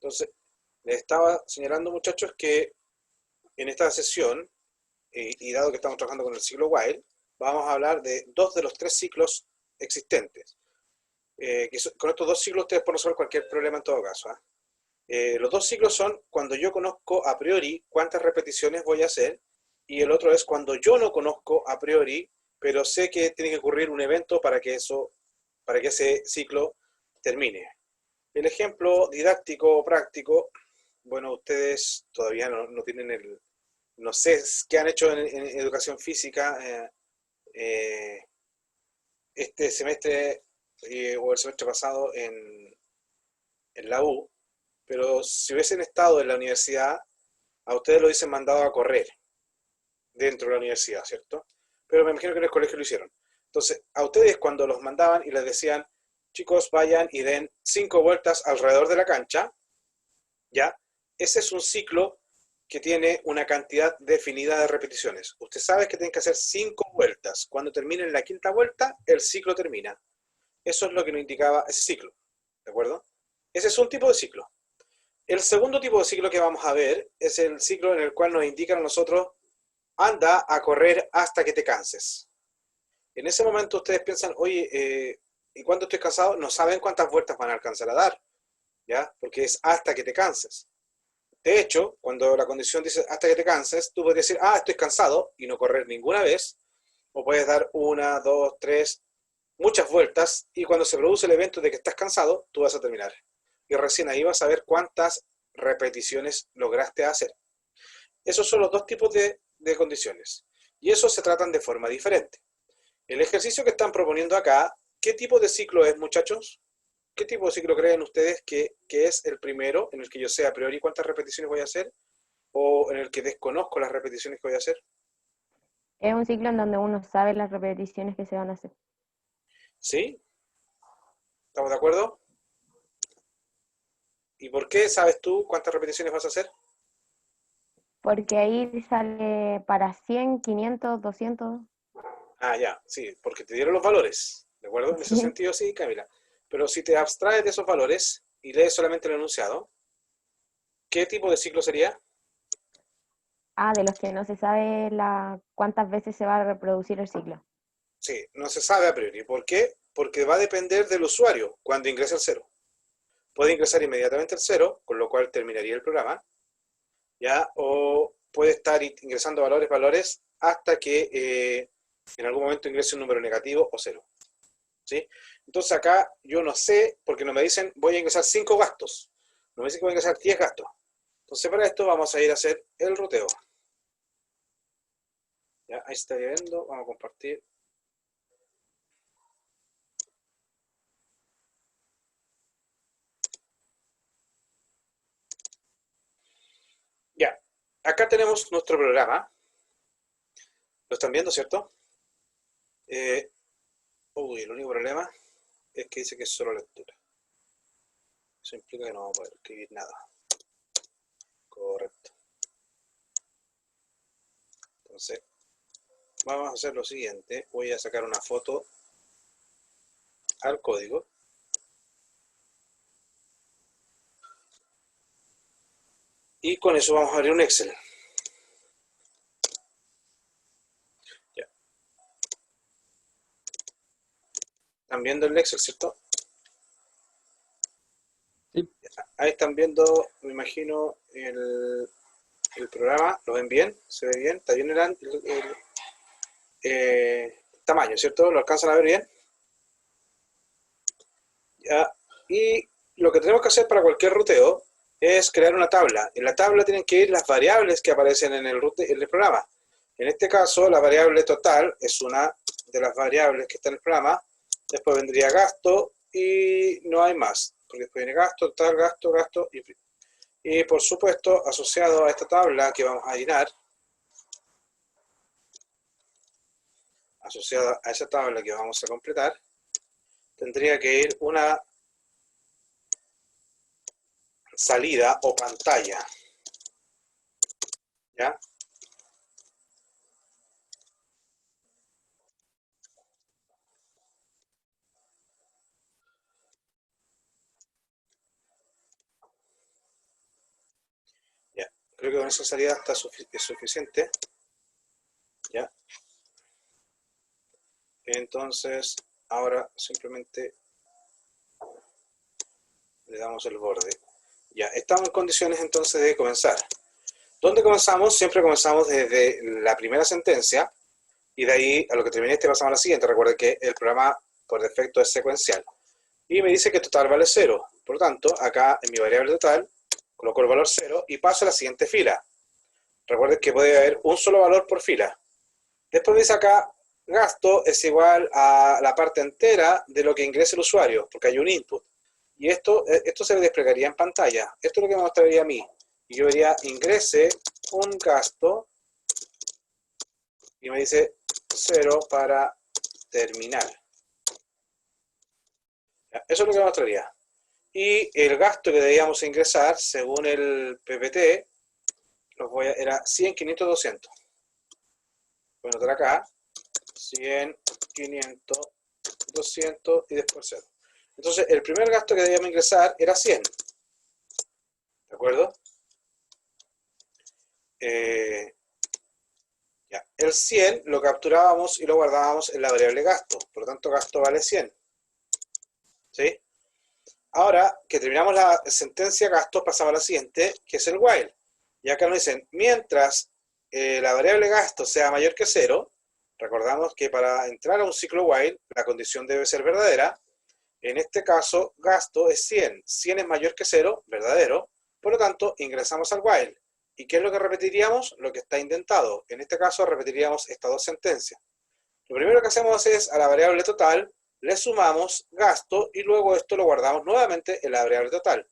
Entonces, les estaba señalando, muchachos, que en esta sesión, y dado que estamos trabajando con el ciclo while, vamos a hablar de dos de los tres ciclos existentes. Con estos dos ciclos ustedes pueden resolver cualquier problema en todo caso. Los dos ciclos son cuando yo conozco a priori cuántas repeticiones voy a hacer, y el otro es cuando yo no conozco a priori, pero sé que tiene que ocurrir un evento para que ese ciclo termine. El ejemplo didáctico o práctico, bueno, ustedes todavía no tienen no sé qué han hecho en educación física este semestre o el semestre pasado en la U, pero si hubiesen estado en la universidad, a ustedes lo hubiesen mandado a correr dentro de la universidad, ¿cierto? Pero me imagino que en el colegio lo hicieron. Entonces, a ustedes cuando los mandaban y les decían, chicos, vayan y den 5 vueltas alrededor de la cancha, ¿ya? Ese es un ciclo que tiene una cantidad definida de repeticiones. Usted sabe que tienen que hacer 5 vueltas. Cuando terminen la quinta vuelta, el ciclo termina. Eso es lo que nos indicaba ese ciclo, ¿de acuerdo? Ese es un tipo de ciclo. El segundo tipo de ciclo que vamos a ver es el ciclo en el cual nos indican a nosotros, anda a correr hasta que te canses. En ese momento ustedes piensan, oye, ¿y cuando estoy cansado? No saben cuántas vueltas van a alcanzar a dar, ¿ya? Porque es hasta que te canses. De hecho, cuando la condición dice hasta que te canses, tú puedes decir, estoy cansado y no correr ninguna vez, o puedes dar una, dos, tres, muchas vueltas, y cuando se produce el evento de que estás cansado, tú vas a terminar. Y recién ahí vas a ver cuántas repeticiones lograste hacer. Esos son los dos tipos de condiciones. Y esos se tratan de forma diferente. El ejercicio que están proponiendo acá, ¿qué tipo de ciclo es, muchachos? ¿Qué tipo de ciclo creen ustedes que es el primero, en el que yo sé a priori cuántas repeticiones voy a hacer, o en el que desconozco las repeticiones que voy a hacer? Es un ciclo en donde uno sabe las repeticiones que se van a hacer. ¿Sí? ¿Estamos de acuerdo? ¿Y por qué sabes tú cuántas repeticiones vas a hacer? Porque ahí sale para 100, 500, 200. Ya, sí, porque te dieron los valores, ¿de acuerdo? En ese Sí. sentido sí, Camila. Pero si te abstraes de esos valores y lees solamente el enunciado, ¿qué tipo de ciclo sería? De los que no se sabe cuántas veces se va a reproducir el ciclo. Sí, no se sabe a priori. ¿Por qué? Porque va a depender del usuario cuando ingrese al cero. Puede ingresar inmediatamente al cero, con lo cual terminaría el programa, ¿ya? O puede estar ingresando valores, hasta que en algún momento ingrese un número negativo o cero, ¿sí? Entonces acá yo no sé, porque no me dicen voy a ingresar 5 gastos, no me dicen que voy a ingresar 10 gastos. Entonces para esto vamos a ir a hacer el ruteo. ¿Ya? Ahí está viendo, vamos a compartir. Ya, acá tenemos nuestro programa. ¿Lo están viendo, cierto? Eh, el único problema es que dice que es solo lectura. Eso implica que no vamos a poder escribir nada. Correcto. Entonces, vamos a hacer lo siguiente. Voy a sacar una foto al código. Y con eso vamos a abrir un Excel. Ya. ¿Están viendo el Excel, cierto? Sí. Ahí están viendo, me imagino, el programa. ¿Lo ven bien? ¿Se ve bien? ¿Está bien tamaño, cierto? ¿Lo alcanzan a ver bien? Ya. Y lo que tenemos que hacer para cualquier ruteo es crear una tabla. En la tabla tienen que ir las variables que aparecen en el programa. En este caso, la variable total es una de las variables que está en el programa. Después vendría gasto y no hay más. Porque después viene gasto, total, gasto y por supuesto, asociado a esta tabla que vamos a llenar, asociada a esa tabla que vamos a completar, tendría que ir una salida o pantalla. ¿Ya? Creo que con esa salida está suficiente. ¿Ya? Entonces, ahora simplemente le damos el borde. Ya, estamos en condiciones entonces de comenzar. ¿Dónde comenzamos? Siempre comenzamos desde la primera sentencia y de ahí a lo que termine este pasamos a la siguiente. Recuerden que el programa por defecto es secuencial. Y me dice que total vale 0. Por lo tanto, acá en mi variable total coloco el valor 0 y paso a la siguiente fila. Recuerden que puede haber un solo valor por fila. Después me dice acá, gasto es igual a la parte entera de lo que ingrese el usuario, porque hay un input. Y esto se desplegaría en pantalla. Esto es lo que me mostraría a mí. Y yo vería, ingrese un gasto, y me dice 0 para terminar. Eso es lo que me mostraría. Y el gasto que debíamos ingresar, según el PPT, era 100, 500, 200. Voy a anotar acá, 100, 500, 200 y después 0. Entonces, el primer gasto que debíamos ingresar era 100. ¿De acuerdo? Ya. El 100 lo capturábamos y lo guardábamos en la variable gasto. Por lo tanto, gasto vale 100. ¿Sí? Ahora que terminamos la sentencia gasto, pasamos a la siguiente, que es el while. Y acá nos dicen, mientras la variable gasto sea mayor que 0, recordamos que para entrar a un ciclo while, la condición debe ser verdadera. En este caso, gasto es 100. 100 es mayor que 0, verdadero. Por lo tanto, ingresamos al while. ¿Y qué es lo que repetiríamos? Lo que está indentado. En este caso, repetiríamos estas dos sentencias. Lo primero que hacemos es, a la variable total, le sumamos gasto y luego esto lo guardamos nuevamente en la variable total.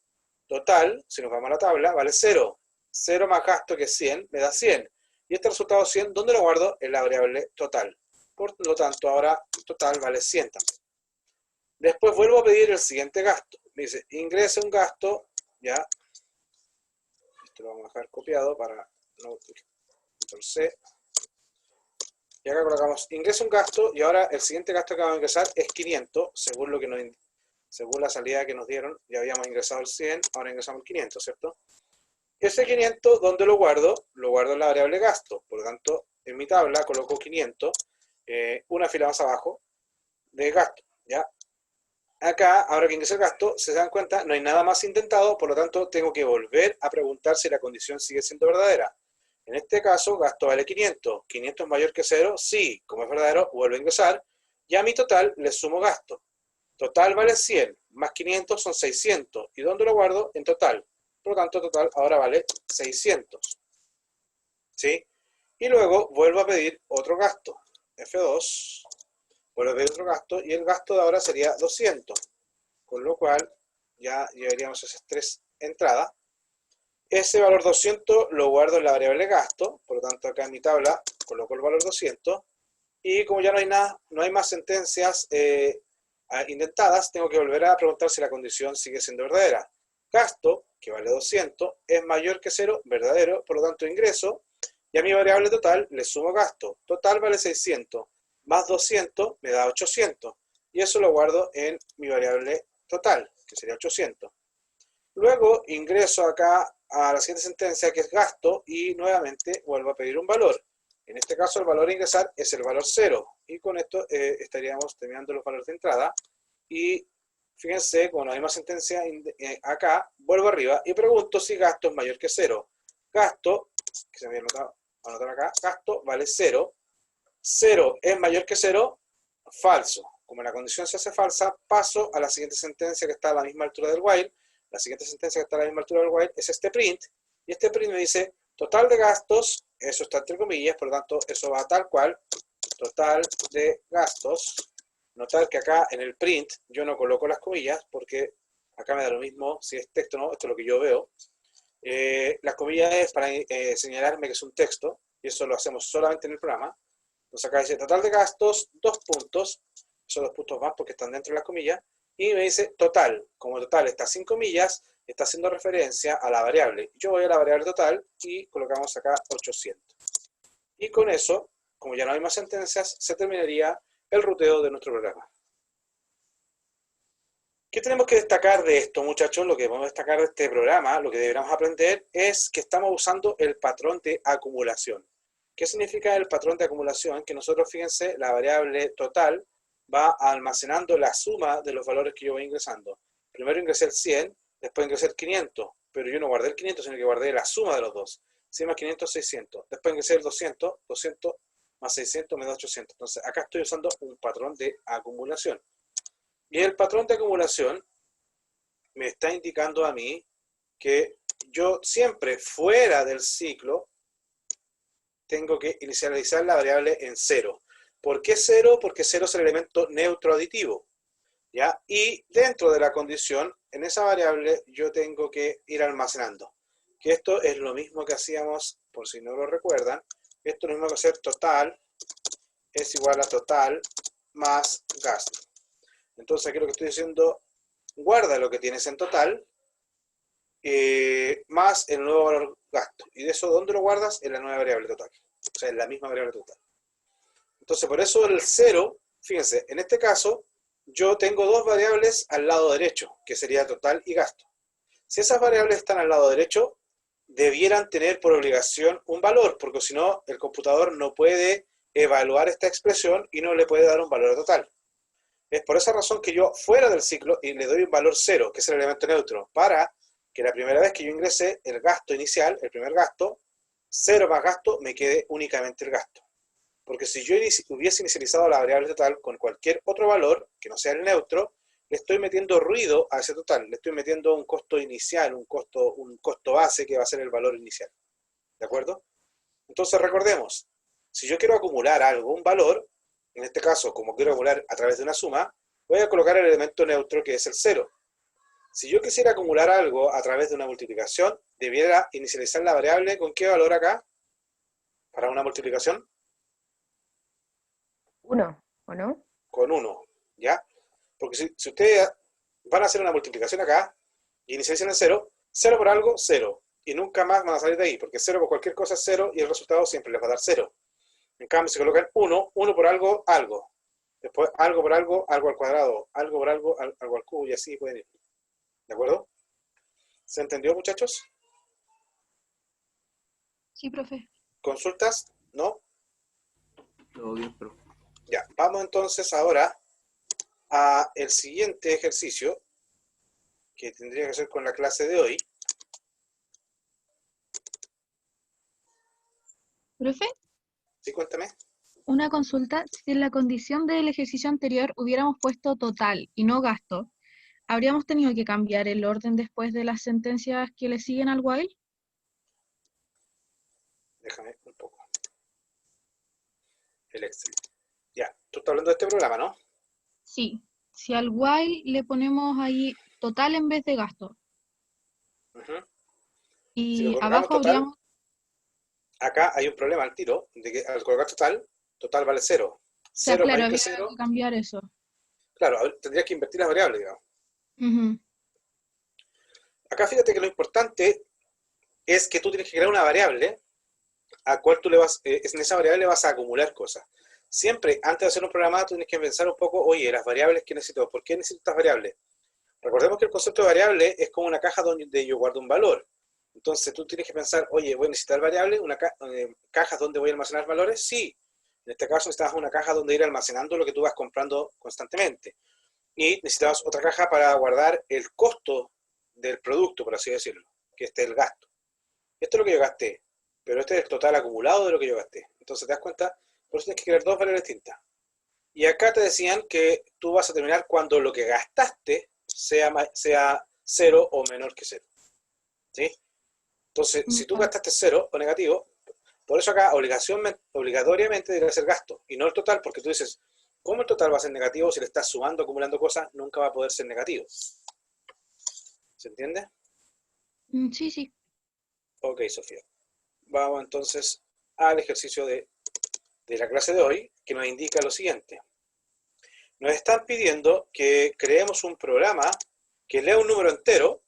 Total, si nos vamos a la tabla, vale 0. 0 más gasto, que es 100, me da 100. Y este resultado 100, ¿dónde lo guardo? En la variable total. Por lo tanto, ahora total vale 100 también. Después vuelvo a pedir el siguiente gasto. Me dice, ingrese un gasto, ya. Esto lo vamos a dejar copiado para no C. Y acá colocamos, ingrese un gasto, y ahora el siguiente gasto que vamos a ingresar es 500, según la salida que nos dieron. Ya habíamos ingresado el 100, ahora ingresamos el 500, ¿cierto? Ese 500, ¿dónde lo guardo? Lo guardo en la variable gasto. Por lo tanto, en mi tabla coloco 500, una fila más abajo, de gasto, ¿ya? Acá, ahora que ingresé el gasto, se dan cuenta, no hay nada más intentado, por lo tanto, tengo que volver a preguntar si la condición sigue siendo verdadera. En este caso, gasto vale 500. ¿500 es mayor que 0? Sí. Como es verdadero, vuelvo a ingresar. Y a mi total le sumo gasto. Total vale 100, más 500 son 600. ¿Y dónde lo guardo? En total. Por lo tanto, total ahora vale 600. ¿Sí? Y luego vuelvo a pedir otro gasto. F2. Vuelvo a pedir otro gasto y el gasto de ahora sería 200. Con lo cual ya llevaríamos esas tres entradas. Ese valor 200 lo guardo en la variable gasto, por lo tanto acá en mi tabla coloco el valor 200 y como ya no hay nada, no hay más sentencias indentadas, tengo que volver a preguntar si la condición sigue siendo verdadera. Gasto, que vale 200, es mayor que 0, verdadero, por lo tanto ingreso, y a mi variable total le sumo gasto. Total vale 600, más 200 me da 800, y eso lo guardo en mi variable total, que sería 800. Luego ingreso acá a la siguiente sentencia, que es gasto, y nuevamente vuelvo a pedir un valor. En este caso el valor a ingresar es el valor 0. Y con esto estaríamos terminando los valores de entrada. Y fíjense, como no hay más sentencia acá, vuelvo arriba y pregunto si gasto es mayor que 0. Gasto, que se me había anotado acá, gasto vale 0. 0 es mayor que 0, falso. Como la condición se hace falsa, paso a la siguiente sentencia que está a la misma altura del while. La siguiente sentencia que está a la misma altura del while es este print, y este print me dice total de gastos, eso está entre comillas, por lo tanto eso va tal cual, total de gastos. Notar que acá en el print yo no coloco las comillas, porque acá me da lo mismo si es texto o no, esto es lo que yo veo. Las comillas es para señalarme que es un texto, y eso lo hacemos solamente en el programa. Entonces acá dice total de gastos, dos puntos, son dos puntos más porque están dentro de las comillas, y me dice total. Como total está sin comillas, está haciendo referencia a la variable. Yo voy a la variable total y colocamos acá 800. Y con eso, como ya no hay más sentencias, se terminaría el ruteo de nuestro programa. ¿Qué tenemos que destacar de esto, muchachos? Lo que podemos destacar de este programa, lo que deberíamos aprender es que estamos usando el patrón de acumulación. ¿Qué significa el patrón de acumulación? Que nosotros, fíjense, la variable total va almacenando la suma de los valores que yo voy ingresando. Primero ingresé el 100, después ingresé el 500, pero yo no guardé el 500, sino que guardé la suma de los dos. 100 más 500, 600. Después ingresé el 200, 200 más 600 me da 800. Entonces, acá estoy usando un patrón de acumulación. Y el patrón de acumulación me está indicando a mí que yo siempre fuera del ciclo tengo que inicializar la variable en 0. ¿Por qué 0? Porque 0 es el elemento neutro aditivo, ¿ya? Y dentro de la condición, en esa variable yo tengo que ir almacenando. Que esto es lo mismo que hacíamos, por si no lo recuerdan, esto es lo mismo que hacer total es igual a total más gasto. Entonces aquí lo que estoy diciendo, guarda lo que tienes en total, más el nuevo valor gasto. ¿Y de eso dónde lo guardas? En la nueva variable total. O sea, en la misma variable total. Entonces, por eso el 0, fíjense, en este caso, yo tengo dos variables al lado derecho, que sería total y gasto. Si esas variables están al lado derecho, debieran tener por obligación un valor, porque si no, el computador no puede evaluar esta expresión y no le puede dar un valor total. Es por esa razón que yo, fuera del ciclo, y le doy un valor 0, que es el elemento neutro, para que la primera vez que yo ingrese el gasto inicial, el primer gasto, 0 más gasto, me quede únicamente el gasto. Porque si yo hubiese inicializado la variable total con cualquier otro valor, que no sea el neutro, le estoy metiendo ruido a ese total, le estoy metiendo un costo inicial, un costo base que va a ser el valor inicial. ¿De acuerdo? Entonces recordemos, si yo quiero acumular algo, un valor, en este caso, como quiero acumular a través de una suma, voy a colocar el elemento neutro que es el 0. Si yo quisiera acumular algo a través de una multiplicación, debiera inicializar la variable con qué valor acá para una multiplicación. 1, ¿o no? Con 1, ¿ya? Porque si ustedes van a hacer una multiplicación acá y inicializan en 0, 0 por algo, 0. Y nunca más van a salir de ahí, porque 0 por cualquier cosa es 0 y el resultado siempre les va a dar 0. En cambio, si colocan 1, 1 por algo, algo. Después, algo por algo, algo al cuadrado. Algo por algo, algo al cubo, y así pueden ir. ¿De acuerdo? ¿Se entendió, muchachos? Sí, profe. ¿Consultas? ¿No? Todo bien, pero Ya, vamos entonces ahora a el siguiente ejercicio que tendría que ser con la clase de hoy. Profe, ¿Sí? Cuéntame. una consulta. Si en la condición del ejercicio anterior hubiéramos puesto total y no gasto, ¿habríamos tenido que cambiar el orden después de las sentencias que le siguen al while? Déjame un poco. El Excel. Ya, tú estás hablando de este programa, ¿no? Sí. Si al while le ponemos ahí total en vez de gasto. Uh-huh. Si lo Y colocamos abajo total, habríamos... acá hay un problema al tiro, de que al colocar total, total vale 0. O sea, 0 más claro, que había 0, que cambiar eso. claro, tendrías que invertir las variables, digamos. Ujú. Acá fíjate que lo importante es que tú tienes que crear una variable a cual tú le vas, en esa variable vas a acumular cosas. Siempre, antes de hacer un programa, tú tienes que pensar un poco, oye, las variables que necesito, ¿por qué necesito estas variables? Recordemos que el concepto de variable es como una caja donde yo guardo un valor. Entonces tú tienes que pensar, oye, voy a necesitar variables, cajas donde voy a almacenar valores, sí. En este caso necesitas una caja donde ir almacenando lo que tú vas comprando constantemente. Y necesitabas otra caja para guardar el costo del producto, por así decirlo, que este es el gasto. Esto es lo que yo gasté, pero este es el total acumulado de lo que yo gasté. Entonces te das cuenta, por eso tienes que crear dos variables distintas. Y acá te decían que tú vas a terminar cuando lo que gastaste sea 0 o menor que 0. ¿Sí? Entonces, si tú Ya. gastaste 0 o negativo, por eso acá obligatoriamente debe ser gasto y no el total, porque tú dices, ¿cómo el total va a ser negativo si le estás sumando, acumulando cosas? Nunca va a poder ser negativo. ¿Se entiende? Sí, sí. Ok, Sofía. Vamos entonces al ejercicio de la clase de hoy, que nos indica lo siguiente. Nos están pidiendo que creemos un programa que lea un número entero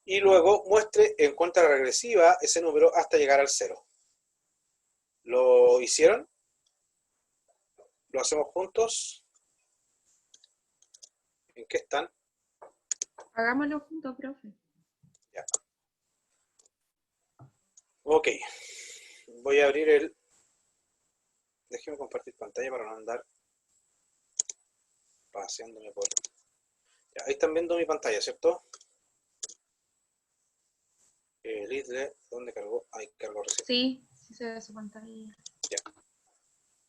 y luego muestre en cuenta regresiva ese número hasta llegar al 0. ¿Lo hicieron? ¿Lo hacemos juntos? ¿En qué están? Hagámoslo juntos, profe. Ok. Voy a abrir el... Déjeme compartir pantalla para no andar paseándome por... Ya, ahí están viendo mi pantalla, ¿cierto? Lidle, ¿dónde cargó? Ahí cargó recién. Sí, sí se ve su pantalla. Ya.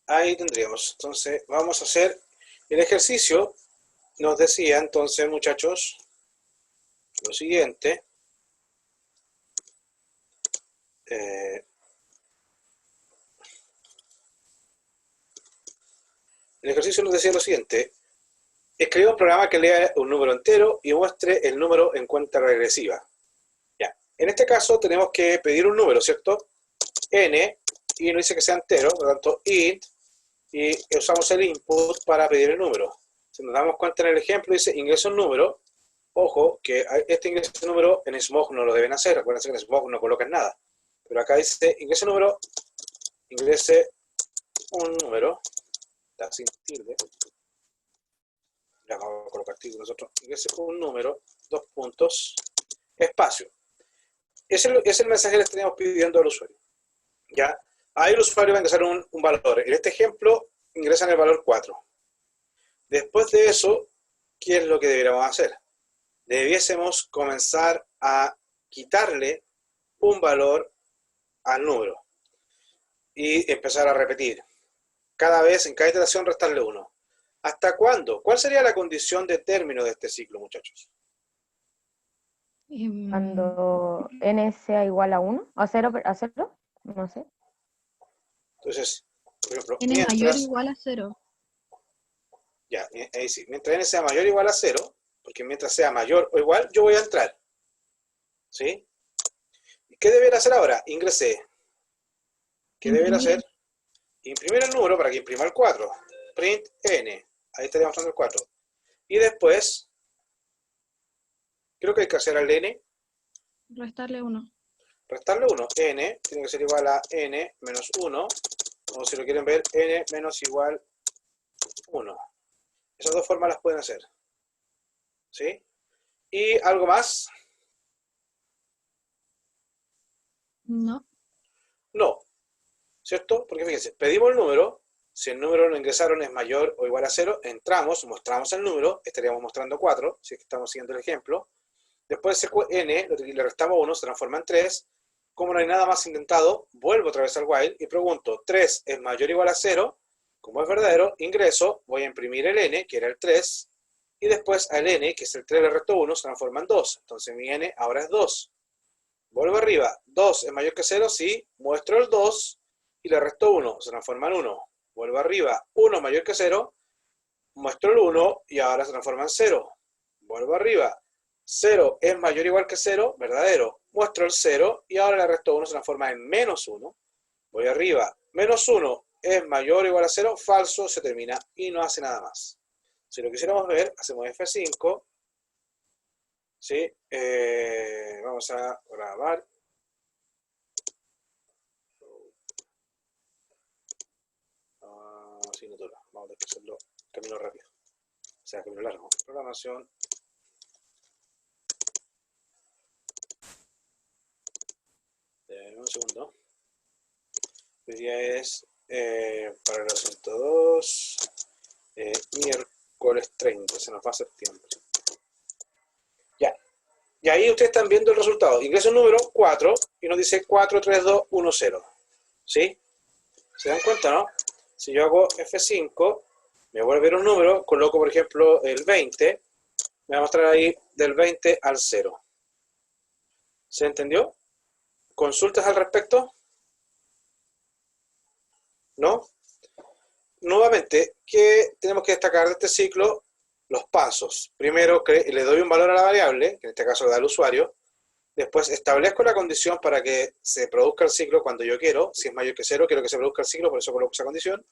Ahí tendríamos. Entonces, vamos a hacer el ejercicio. Nos decía entonces, muchachos, lo siguiente. El ejercicio nos decía lo siguiente. Escriba un programa que lea un número entero y muestre el número en cuenta regresiva. Ya. En este caso tenemos que pedir un número, ¿cierto? N, y nos dice que sea entero, por lo tanto int, y usamos el input para pedir el número. Si nos damos cuenta en el ejemplo, dice ingresa un número. Ojo, que este ingreso de número en Smog no lo deben hacer. Recuerden que en Smog no colocan nada. Pero acá dice ingrese un número, ingrese un número, está sin tilde. Ya vamos a colocar tilde nosotros. Ingrese un número, dos puntos, espacio. Ese es el mensaje que le estaríamos pidiendo al usuario. Ya, ahí el usuario va a ingresar un valor. En este ejemplo, ingresan el valor 4. Después de eso, ¿qué es lo que deberíamos hacer? Debiésemos comenzar a quitarle un valor al número y empezar a repetir. Cada vez, en cada iteración, restarle 1. ¿Hasta cuándo? ¿Cuál sería la condición de término de este ciclo, muchachos? Cuando n sea igual a 1, a 0, no sé. Entonces, por ejemplo, N mayor o mientras... igual a 0. Ya, ahí sí. Mientras n sea mayor o igual a 0, porque mientras sea mayor o igual, yo voy a entrar. ¿Sí? ¿Qué debería hacer ahora? Ingresé. ¿Qué debería hacer? Imprimir el número para que imprima el 4. Print n. Ahí estaría mostrando el 4. Y después, creo que hay que hacer al n, Restarle 1. restarle 1. N tiene que ser igual a n menos 1. O si lo quieren ver, n menos igual 1. Esas dos formas las pueden hacer. ¿Sí? ¿Y algo más? No. No. ¿Cierto? Porque fíjense, pedimos el número. Si el número lo ingresaron es mayor o igual a 0, entramos, mostramos el número, estaríamos mostrando 4, si es que estamos siguiendo el ejemplo. Después n, le restamos 1, se transforma en 3. Como no hay nada más intentado, vuelvo otra vez al while y pregunto, 3 es mayor o igual a 0, como es verdadero, ingreso, voy a imprimir el n, que era el 3, y después al n, que es el 3, le resto 1, se transforma en 2. Entonces mi n ahora es 2. Vuelvo arriba, 2 es mayor que 0, sí, muestro el 2, y le resto 1, se transforma en 1. Vuelvo arriba, 1 es mayor que 0, muestro el 1 y ahora se transforma en 0. Vuelvo arriba, 0 es mayor o igual que 0, verdadero. Muestro el 0 y ahora le resto 1, se transforma en menos 1. Voy arriba, menos 1 es mayor o igual a 0, falso, se termina y no hace nada más. Si lo quisiéramos ver, hacemos F5. ¿Sí? Vamos a grabar. Asignatura. Vamos a hacerlo camino rápido. O sea, camino largo. Programación. Un segundo. Hoy día es para los 102. Miércoles 30. Se nos va a septiembre. Ya. Y ahí ustedes están viendo el resultado. Ingreso un número 4 y nos dice 43210. ¿Sí? ¿Se dan cuenta, no? Si yo hago F5, me vuelve a ver un número, coloco por ejemplo el 20, me va a mostrar ahí del 20 al 0. ¿Se entendió? ¿Consultas al respecto? ¿No? Nuevamente, ¿qué tenemos que destacar de este ciclo? Los pasos. Primero, le doy un valor a la variable, que en este caso le da al usuario. Después establezco la condición para que se produzca el ciclo cuando yo quiero. Si es mayor que 0, quiero que se produzca el ciclo, por eso coloco esa condición.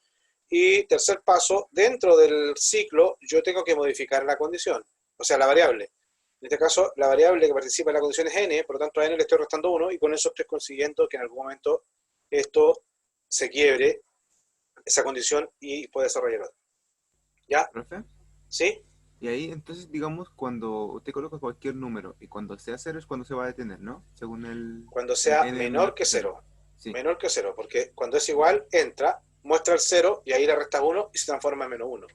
Y tercer paso, dentro del ciclo, yo tengo que modificar la condición, o sea, la variable. En este caso, la variable que participa en la condición es n, por lo tanto a n le estoy restando 1, y con eso estoy consiguiendo que en algún momento esto se quiebre, esa condición, y pueda desarrollar otra. ¿Ya? ¿Profe? ¿Sí? Y ahí, entonces, digamos, cuando usted coloca cualquier número y cuando sea cero es cuando se va a detener, ¿no? Según Cuando el sea n menor menor que que cero. 0. Sí. Menor que 0, porque cuando es igual, entra, muestra el 0 y ahí le restas 1 y se transforma en -1.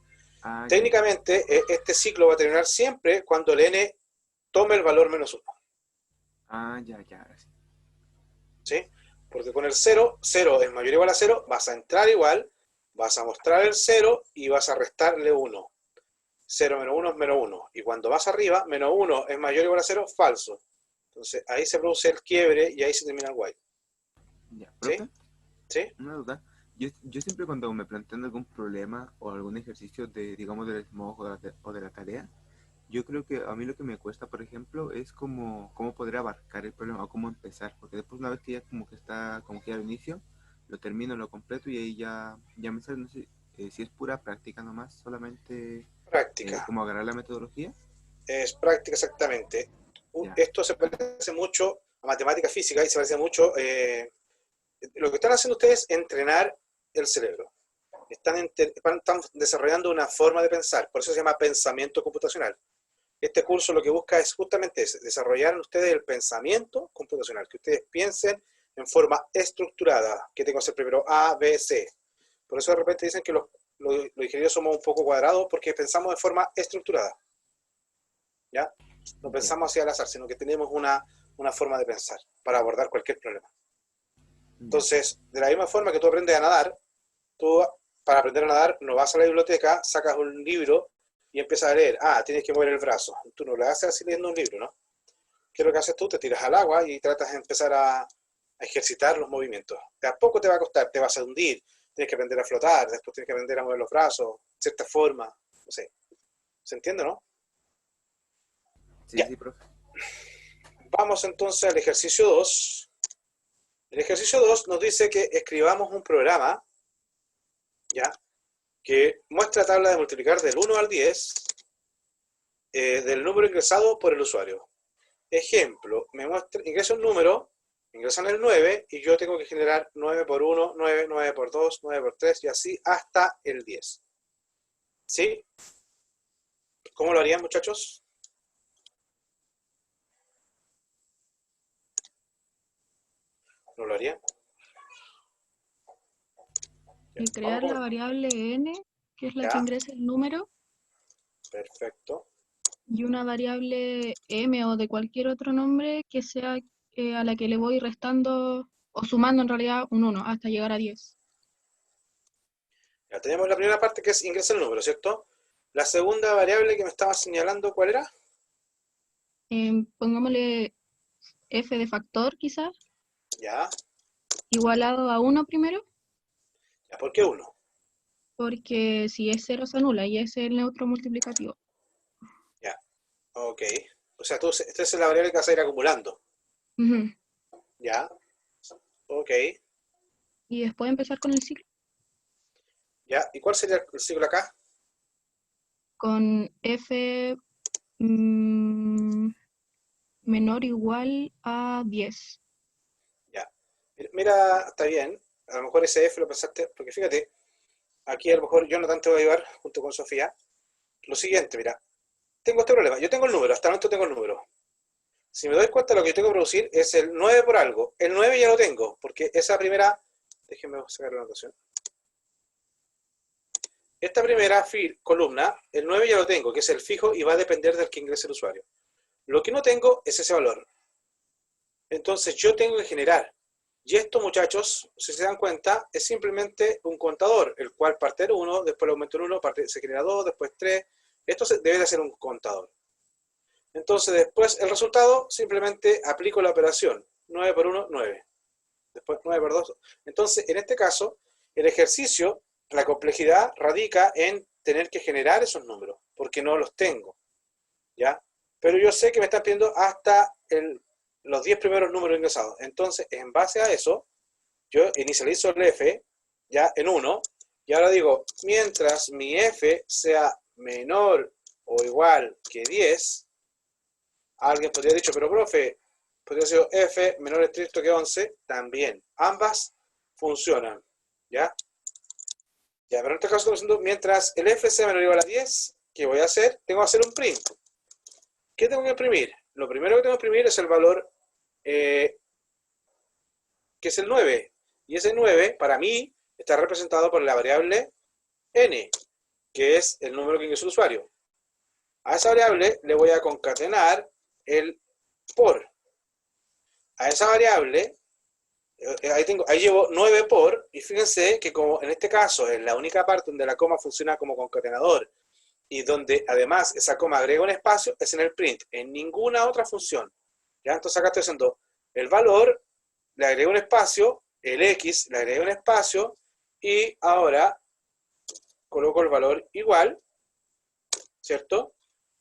Ah, ya, ya. Técnicamente, este ciclo va a terminar siempre cuando el n tome el valor -1. Ah, ya, ya, ahora sí. ¿Sí? Porque con el 0, 0 es mayor o igual a 0, vas a entrar igual, vas a mostrar el 0 y vas a restarle 1. 0 menos 1 es -1. Y cuando vas arriba, -1 es mayor o igual a 0, falso. Entonces ahí se produce el quiebre y ahí se termina el while. Ya, ¿Sí? profe, ¿Sí? una duda. Yo siempre cuando me plantean algún problema o algún ejercicio de, digamos, del SMOG o de la tarea, yo creo que a mí lo que me cuesta, por ejemplo, es cómo poder abarcar el problema o cómo empezar, porque después una vez que ya como que está, como que ya lo inicio, lo termino, lo completo y ahí ya me sale, no sé, si es pura práctica nomás, solamente Práctica. como agarrar la metodología. Es práctica exactamente. Ya, Esto se parece mucho a matemática física y se parece mucho... lo que están haciendo ustedes es entrenar el cerebro. Están desarrollando una forma de pensar, por eso se llama pensamiento computacional. Este curso lo que busca es justamente eso, desarrollar en ustedes el pensamiento computacional, que ustedes piensen en forma estructurada, que tengo que hacer primero A, B, C. Por eso de repente dicen que los ingenieros somos un poco cuadrados porque pensamos de forma estructurada, ¿ya? No ya, pensamos hacia el azar, sino que tenemos una forma de pensar para abordar cualquier problema. ya, Entonces, de la misma forma que tú aprendes a nadar, tú para aprender a nadar no vas a la biblioteca, sacas un libro y empiezas a leer. Ah, tienes que mover el brazo. Tú no lo haces así leyendo un libro, ¿no? ¿Qué es lo que haces tú? Te tiras al agua y tratas de empezar a ejercitar los movimientos. De a poco te va a costar, te vas a hundir, tienes que aprender a flotar, después tienes que aprender a mover los brazos, de cierta forma, no sé. ¿Se entiende, no? sí, Ya. sí, profe. Vamos entonces al ejercicio 2. El ejercicio 2 nos dice que escribamos un programa, ¿ya? Que muestra tabla de multiplicar del 1 al 10 del número ingresado por el usuario. Ejemplo, me muestra, ingresa un número, ingresan el 9 y yo tengo que generar 9 por 1, 9, 9 por 2, 9 por 3 y así hasta el 10. ¿Sí? ¿Cómo lo harían, muchachos? ¿No lo harían? Ya, vamos Crear a la comer. variable n, que es la que Ya, ingresa el número, perfecto. y una variable m o de cualquier otro nombre que sea a la que le voy restando o sumando en realidad un 1 hasta llegar a 10. Ya tenemos la primera parte que es ingresa el número, ¿cierto? La segunda variable que me estaba señalando, ¿cuál era? Pongámosle f de factor quizás, Ya, igualado a 1 primero, ya, ¿por qué 1? porque si es 0 se anula y es el neutro multiplicativo. Ya, ok. O sea, esta es la variable que vas a ir acumulando. Ujú. Ya, ok. Y después empezar con el ciclo, Ya, ¿y cuál sería el ciclo acá? con f mm, menor o igual a 10. Ya. Mira, está bien. A lo mejor ese F lo pensaste, porque fíjate, aquí a lo mejor Jonathan te va a ayudar junto con Sofía. Lo siguiente, mira, tengo este problema. Yo tengo el número, hasta el momento tengo el número. Si me doy cuenta, lo que yo tengo que producir es el 9 por algo. El 9 ya lo tengo, porque esa primera, déjenme sacar la anotación. Esta primera columna, el 9 ya lo tengo, que es el fijo y va a depender del que ingrese el usuario. Lo que no tengo es ese valor. Entonces yo tengo que generar. Y esto, muchachos, si se dan cuenta, es simplemente un contador, el cual parte en 1, después le aumento en 1, se genera 2, después 3. Esto debe de ser un contador. Entonces, después el resultado, simplemente aplico la operación. 9 por 1, 9. Después 9 por 2. Entonces, en este caso, el ejercicio, la complejidad radica en tener que generar esos números, porque no los tengo. ¿Ya? Pero yo sé que me están pidiendo hasta los 10 primeros números ingresados. Entonces, en base a eso, yo inicializo el F ya en 1 y ahora digo, mientras mi F sea menor o igual que 10, alguien podría haber dicho, pero profe, podría ser F menor estricto que 11, también. Ambas funcionan, ¿ya? Ya, pero en este caso estamos diciendo, mientras el F sea menor o igual a 10, ¿qué voy a hacer? Tengo que hacer un print. ¿Qué tengo que imprimir? Lo primero que tengo que imprimir es el valor que es el 9. Y ese 9, para mí, está representado por la variable n, que es el número que ingresó el usuario. A esa variable le voy a concatenar el por. A esa variable, ahí llevo 9 por, y fíjense que como en este caso es la única parte donde la coma funciona como concatenador, y donde además esa coma agrega un espacio, es en el print, en ninguna otra función. ¿Ya? Entonces acá estoy haciendo el valor, le agrego un espacio, el x, le agrego un espacio, y ahora coloco el valor igual, ¿cierto?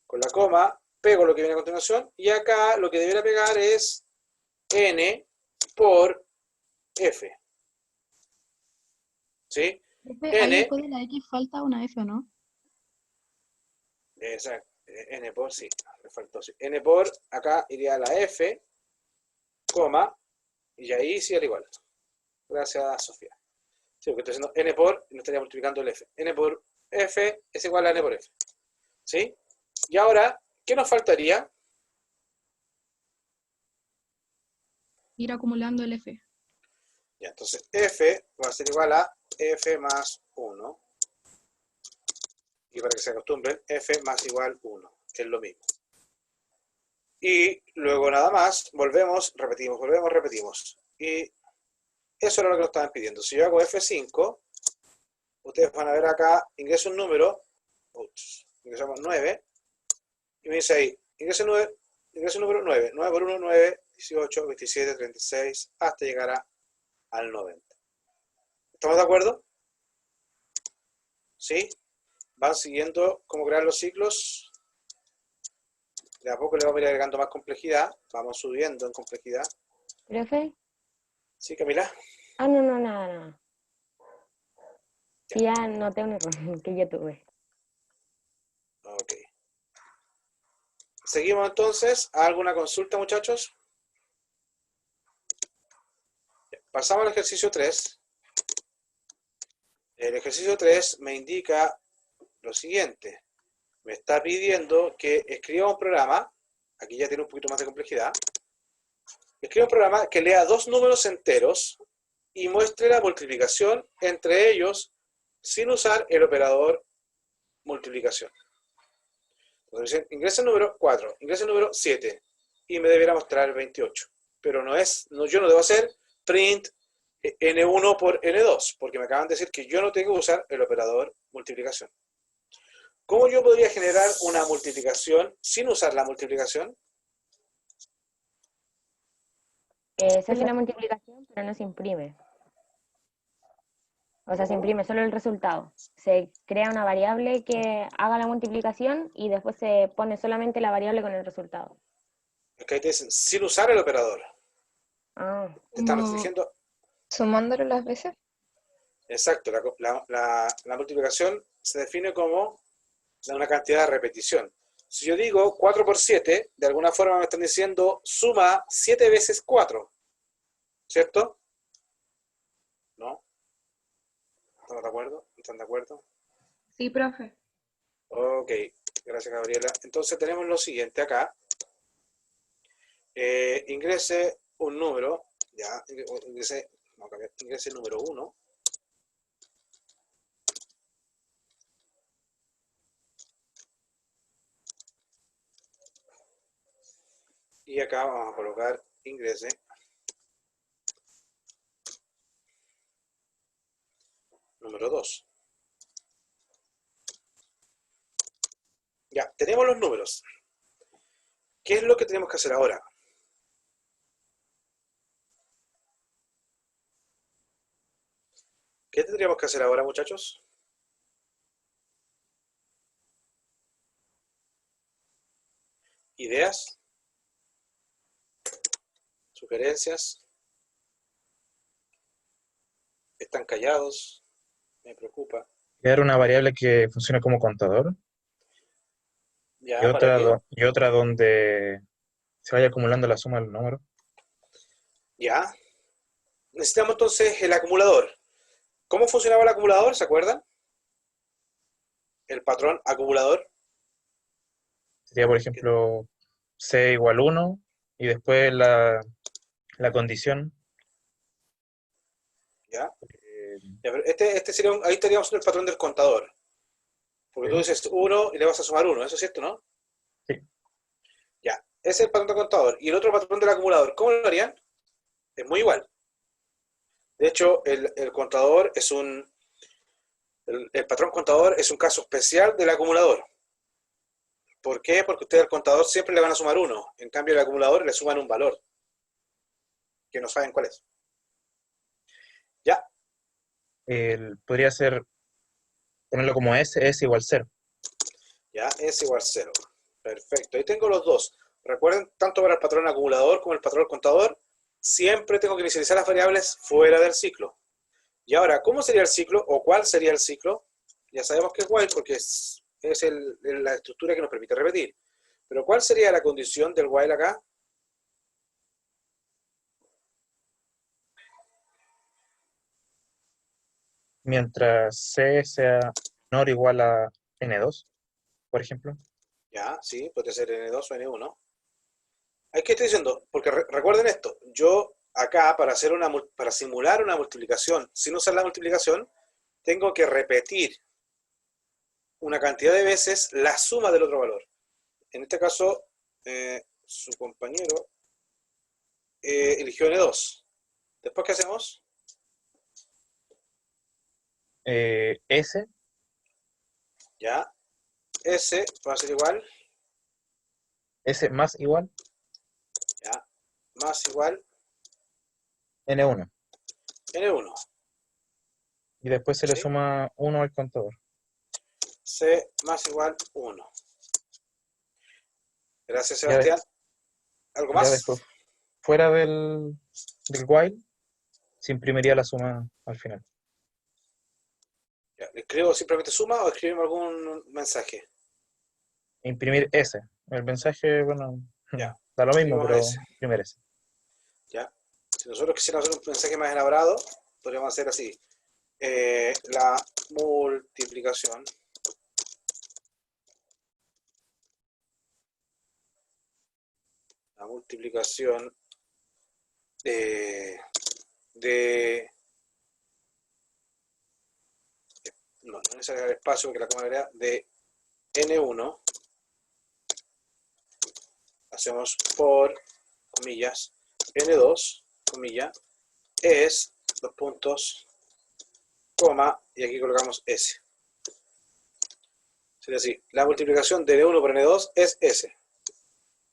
Con la coma, pego lo que viene a continuación, y acá lo que debería pegar es n por f. ¿Sí? Profe, ahí n, después de la X falta una F, ¿o no? exacto, n por, sí, me faltó, sí. N por, acá iría la f, coma, y ahí sí era igual. Gracias, Sofía. Sí, porque estoy haciendo n por, y no estaría multiplicando el f. N por f es igual a n por f. ¿Sí? Y ahora, ¿qué nos faltaría? Ir acumulando el F. Ya, entonces f va a ser igual a f más 1. Y para que se acostumbren, f más igual 1, que es lo mismo. Y luego nada más, volvemos, repetimos. Y eso era lo que nos estaban pidiendo. Si yo hago F5, ustedes van a ver acá, ingreso un número, ingresamos 9, y me dice ahí, ingreso un número 9, 9 por 1, 9, 18, 27, 36, hasta llegar al 90. ¿Estamos de acuerdo? ¿Sí? Van siguiendo cómo crear los ciclos. De a poco le vamos a ir agregando más complejidad. Vamos subiendo en complejidad. ¿Profe? ¿Sí, Camila? Ah, no, nada. Sí, ya noté un error que yo tuve. Ok. Seguimos entonces. ¿Alguna consulta, muchachos? Pasamos al ejercicio 3. El ejercicio 3 me indica lo siguiente. Me está pidiendo que escriba un programa. Aquí ya tiene un poquito más de complejidad. Escriba un programa que lea dos números enteros y muestre la multiplicación entre ellos sin usar el operador multiplicación. Entonces, ingresa el número 4, ingresa el número 7 y me debiera mostrar 28. Pero yo no debo hacer print n1 por n2, porque me acaban de decir que yo no tengo que usar el operador multiplicación. ¿Cómo yo podría generar una multiplicación sin usar la multiplicación? Se hace la multiplicación, pero no se imprime. O sea, se imprime solo el resultado. Se crea una variable que haga la multiplicación y después se pone solamente la variable con el resultado. Es que ahí te dicen, sin usar el operador. Ah, Te están Como restringiendo. ¿Sumándolo las veces? Exacto, la multiplicación se define como una cantidad de repetición. Si yo digo 4 por 7, de alguna forma me están diciendo suma 7 veces 4. ¿Cierto? ¿No? ¿Estamos de acuerdo? ¿Están de acuerdo? Sí, profe. Ok, gracias Gabriela. Entonces tenemos lo siguiente acá. Ingrese un número, ya, ingrese el número 1. Y acá vamos a colocar ingrese número 2. Ya, tenemos los números. ¿Qué es lo que tenemos que hacer ahora? ¿Qué tendríamos que hacer ahora, muchachos? ¿Ideas? ¿Sugerencias? ¿Están callados? Me preocupa. Crear una variable que funcione como contador ¿Ya? y ¿Para qué? y otra donde se vaya acumulando la suma de los números. ¿Ya? Necesitamos entonces el acumulador. ¿Cómo funcionaba el acumulador? ¿Se acuerdan? El patrón acumulador. Sería, por ejemplo, C igual 1 y después la condición. ¿Ya? eh, Ya, pero este sería ahí estaríamos en el patrón del contador. Porque tú sí, dices 1 y le vas a sumar 1, ¿eso es cierto, no? sí. Ya, ese es el patrón del contador. Y el otro patrón del acumulador, ¿cómo lo harían? Es muy igual. De hecho, el contador es el patrón contador es un caso especial del acumulador. ¿Por qué? Porque ustedes al contador siempre le van a sumar 1. En cambio, al acumulador le suman un valor, que no saben cuál es. Ya, Podría ser ponerlo como S igual 0. ya, es igual 0. Perfecto. Ahí tengo los dos. Recuerden, tanto para el patrón acumulador como el patrón contador, siempre tengo que inicializar las variables fuera del ciclo. Y ahora, ¿cómo sería el ciclo o cuál sería el ciclo? Ya sabemos que es while porque es la estructura que nos permite repetir. Pero ¿cuál sería la condición del while acá? Mientras C sea menor o igual a N2, por ejemplo. Ya, sí, puede ser N2 o N1. Hay que estoy diciendo, porque recuerden esto, yo acá para simular una multiplicación sin usar la multiplicación, tengo que repetir una cantidad de veces la suma del otro valor. En este caso, su compañero eligió N2. Después, ¿qué hacemos? S Ya, S va a ser igual, más igual ya, más igual N1. N1. Y después se le ¿Sí? suma 1 al contador. C más igual 1. Gracias, Ya, Sebastián. ¿Algo ya más? después, fuera del while, se imprimiría la suma al final. Ya, ¿le escribo simplemente suma o escribimos algún mensaje? Imprimir S. El mensaje, bueno, Ya, da lo mismo, escribimos pero S. imprimir S. ¿Ya? Si nosotros quisiéramos hacer un mensaje más elaborado, podríamos hacer así. La multiplicación la multiplicación de, de no es necesario el espacio que la coma agrega de N1 hacemos por comillas N2 comilla es dos puntos coma y aquí colocamos S. Sería así, la multiplicación de N1 por N2 es S.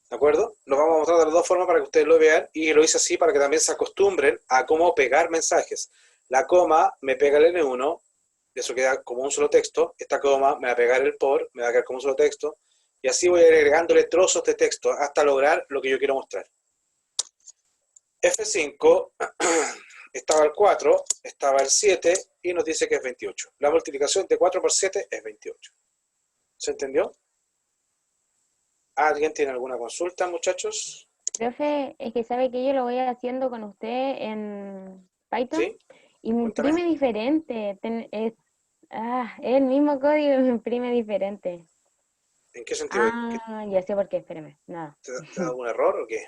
¿De acuerdo? Lo vamos a mostrar de las dos formas para que ustedes lo vean y lo hice así para que también se acostumbren a cómo pegar mensajes. La coma me pega el N1, eso queda como un solo texto. Esta coma me va a pegar el por, me va a quedar como un solo texto. Y así voy agregándole trozos de texto hasta lograr lo que yo quiero mostrar. F5 estaba el 4, estaba el 7 y nos dice que es 28. La multiplicación de 4 por 7 es 28. ¿Se entendió? ¿Alguien tiene alguna consulta, muchachos? Profe, es que sabe que yo lo voy haciendo con usted en Python ¿Sí? y me Cuéntame. imprime diferente. Es el mismo código y me imprime diferente. ¿En qué sentido? Ah, ya sé por qué, espéreme, nada. ¿Te da algún error o qué?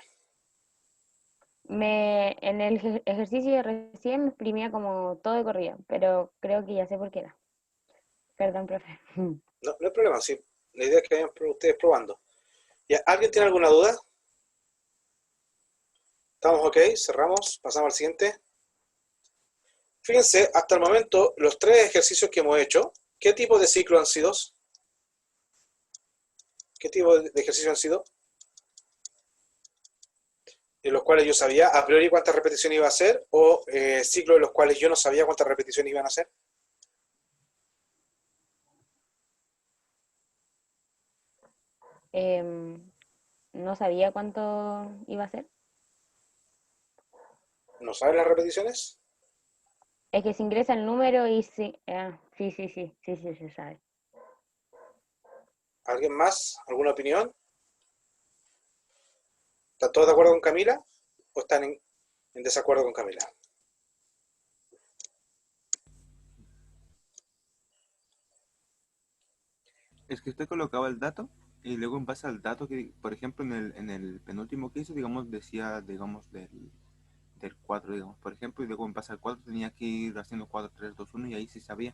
En el ejercicio de recién me imprimía como todo de corrido, pero creo que ya sé por qué era. Perdón, profe. No, no hay problema, sí. La idea es que vayan ustedes probando. ¿Ya? ¿Alguien tiene alguna duda? ¿Estamos ok? Cerramos, pasamos al siguiente. Fíjense, hasta el momento, los tres ejercicios que hemos hecho, ¿qué tipo de ciclo han sido? ¿Qué tipo de ejercicio han sido? En los cuales yo sabía a priori cuántas repeticiones iba a hacer o ciclos en los cuales yo no sabía cuántas repeticiones iban a hacer. Em, no sabía cuánto iba a ser. ¿No saben las repeticiones? Es que se ingresa el número y sí. Sí, sí, sí, sí, sí, se sabe. ¿Alguien más? ¿Alguna opinión? ¿Están todos de acuerdo con Camila o están en desacuerdo con Camila? Es que usted colocaba el dato Y luego en base al dato que, por ejemplo, en el penúltimo que hice, digamos, decía, digamos, del 4 digamos, por ejemplo, y luego en base al 4 tenía que ir haciendo 4 3 2 1 y ahí sí sabía.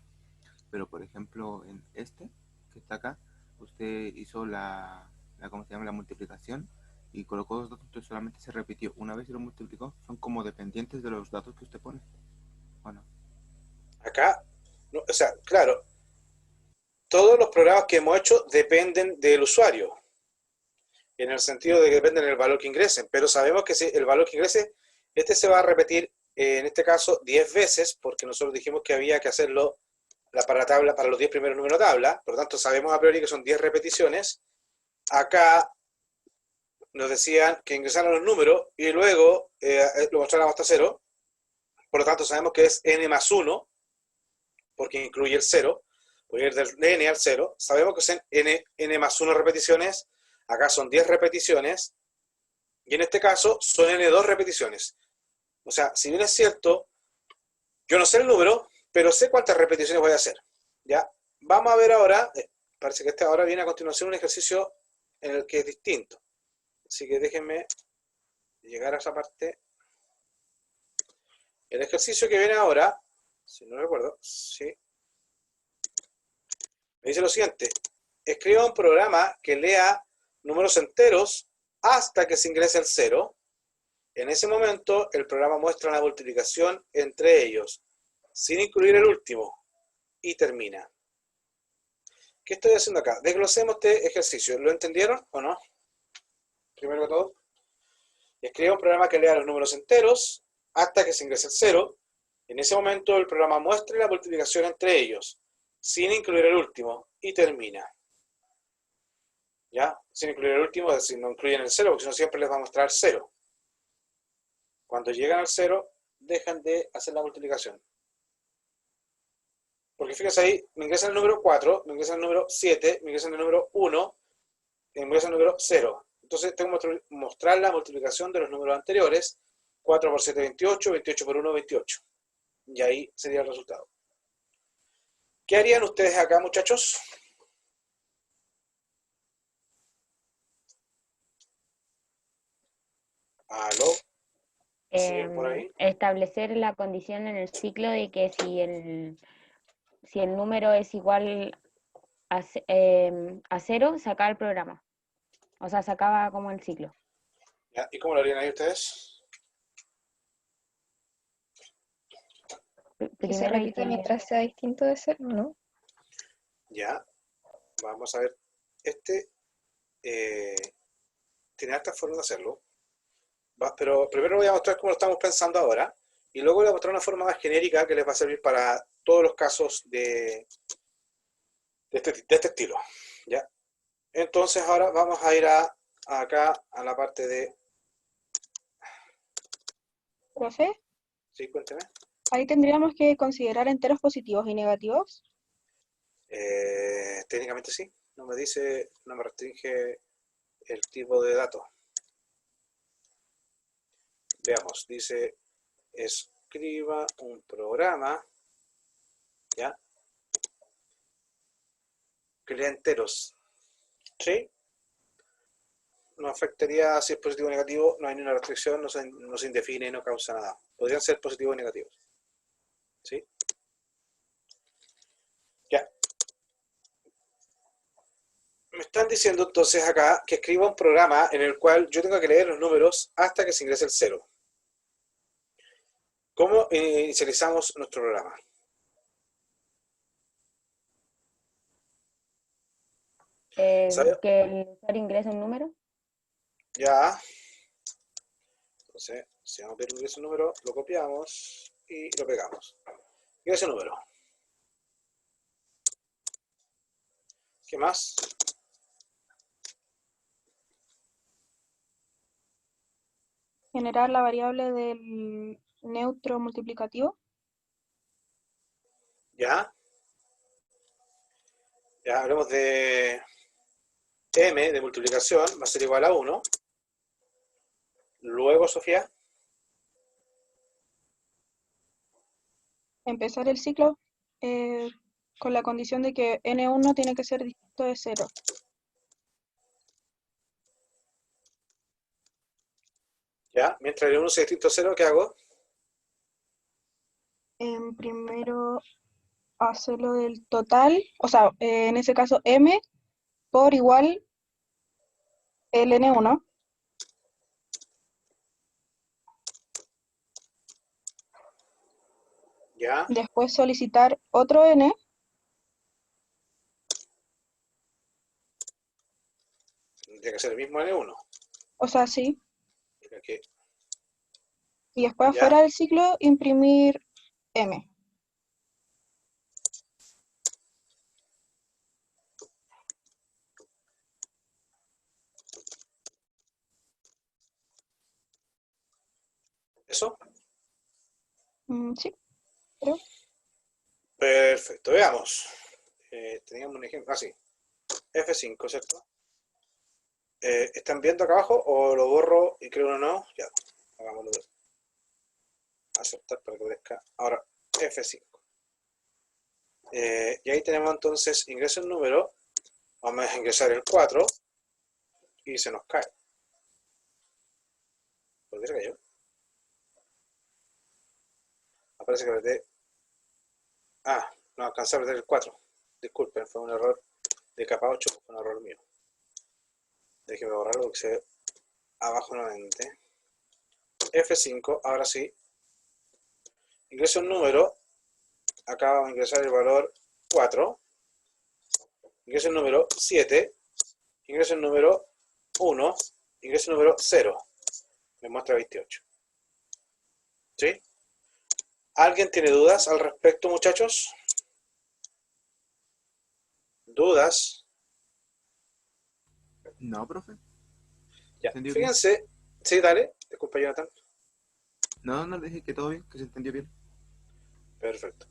Pero, por ejemplo, en este, que está acá, usted hizo ¿cómo se llama? La multiplicación y colocó dos datos, entonces solamente se repitió una vez y lo multiplicó. Son como dependientes de los datos que usted pone. Bueno, Acá, no, o sea, claro, todos los programas que hemos hecho dependen del usuario, en el sentido de que dependen del valor que ingresen, pero sabemos que si el valor que ingrese, este se va a repetir, en este caso, 10 veces, porque nosotros dijimos que había que hacerlo para la tabla, para los 10 primeros números de tabla, por lo tanto sabemos a priori que son 10 repeticiones. Acá nos decían que ingresaron los números y luego lo mostraron hasta 0, por lo tanto sabemos que es n más 1, porque incluye el 0, voy a ir del n al 0, sabemos que son n más 1 repeticiones, acá son 10 repeticiones, y en este caso son n2 repeticiones. O sea, si bien es cierto, yo no sé el número, pero sé cuántas repeticiones voy a hacer. ¿Ya? Vamos a ver ahora, parece que ahora viene a continuación un ejercicio en el que es distinto. Así que déjenme llegar a esa parte. El ejercicio que viene ahora, si no recuerdo, sí, me dice lo siguiente: escriba un programa que lea números enteros hasta que se ingrese el 0. En ese momento, el programa muestra la multiplicación entre ellos, sin incluir el último, y termina. ¿Qué estoy haciendo acá? Desglosemos este ejercicio. ¿Lo entendieron o no? Primero que todo, escriba un programa que lea los números enteros hasta que se ingrese el 0. En ese momento, el programa muestra la multiplicación entre ellos, sin incluir el último, y termina. ¿Ya? Sin incluir el último, es decir, no incluyen el 0, porque si no siempre les va a mostrar 0. Cuando llegan al 0, dejan de hacer la multiplicación. Porque fíjense ahí, me ingresa el número 4, me ingresa el número 7, me ingresa el número 1, me ingresa el número 0. Entonces tengo que mostrar la multiplicación de los números anteriores. 4 por 7, 28, 28 por 1, 28. Y ahí sería el resultado. ¿Qué harían ustedes acá, muchachos? ¿Aló? ¿Siguen por ahí? Establecer la condición en el ciclo de que si el número es igual a 0, se acaba el programa. O sea, se acaba como el ciclo. ¿Ya? ¿Y cómo lo harían ahí ustedes? Que se Primero hay repita que... mientras sea distinto de 0, ¿no? Ya, vamos a ver. Tiene hartas formas de hacerlo. Pero primero voy a mostrar cómo lo estamos pensando ahora. Y luego voy a mostrar una forma más genérica que les va a servir para todos los casos de este estilo. ¿Ya? Entonces ahora vamos a ir acá a la parte de... Profe, ¿Sí? Cuénteme. ahí tendríamos que considerar enteros positivos y negativos. Técnicamente sí. No me dice, no me restringe el tipo de datos. Veamos, dice, escriba un programa, ¿ya? Que lea enteros. ¿Sí? No afectaría si es positivo o negativo, no hay ninguna restricción, no se indefine, no causa nada. Podrían ser positivos o negativos. ¿Sí? Ya. Me están diciendo entonces acá que escriba un programa en el cual yo tenga que leer los números hasta que se ingrese el 0. ¿Cómo inicializamos nuestro programa? ¿Sabe? Que el usuario ingrese un número. Ya. Entonces, si vamos a ver ingresa un número, lo copiamos y lo pegamos. Ingresa un número. ¿Qué más? Generar la variable del neutro multiplicativo. Ya. Ya hablemos de m de multiplicación, va a ser igual a 1. Luego, Sofía. Empezar el ciclo con la condición de que n1 tiene que ser distinto de 0. ¿Ya? Mientras el N1 sea distinto a 0, ¿qué hago? Primero hacerlo del total, o sea, en ese caso m por igual el n1. ¿Ya? Después solicitar otro n, Tendría que ser el mismo N1. o sea, sí. Aquí. Y después ¿Ya? afuera del ciclo imprimir m. ¿Eso? Sí, creo. Perfecto, veamos. Teníamos un ejemplo, así. F5, ¿cierto? ¿Están viendo acá abajo o lo borro y creo uno no? Ya, hagámoslo. Aceptar para que aparezca. Ahora, F5. Y ahí tenemos entonces ingreso en número. Vamos a ingresar el 4 y se nos cae. ¿Por qué se cayó? Aparece que apreté. Ah, no alcancé a apretar el 4. Disculpen, fue un error de capa 8, fue un error mío. Déjenme borrarlo porque se ve abajo nuevamente. F5, ahora sí. Ingreso un número. Acá vamos a ingresar el valor 4. Ingreso el número 7. Ingreso el número 1. Ingreso el número 0. Me muestra 28. ¿Sí? ¿Alguien tiene dudas al respecto, muchachos? ¿Dudas? No, profe. Ya, ¿Entendió bien? fíjense. Sí, dale. Disculpa, Jonathan. No, no, le dije que todo bien, que se entendió bien. Perfecto.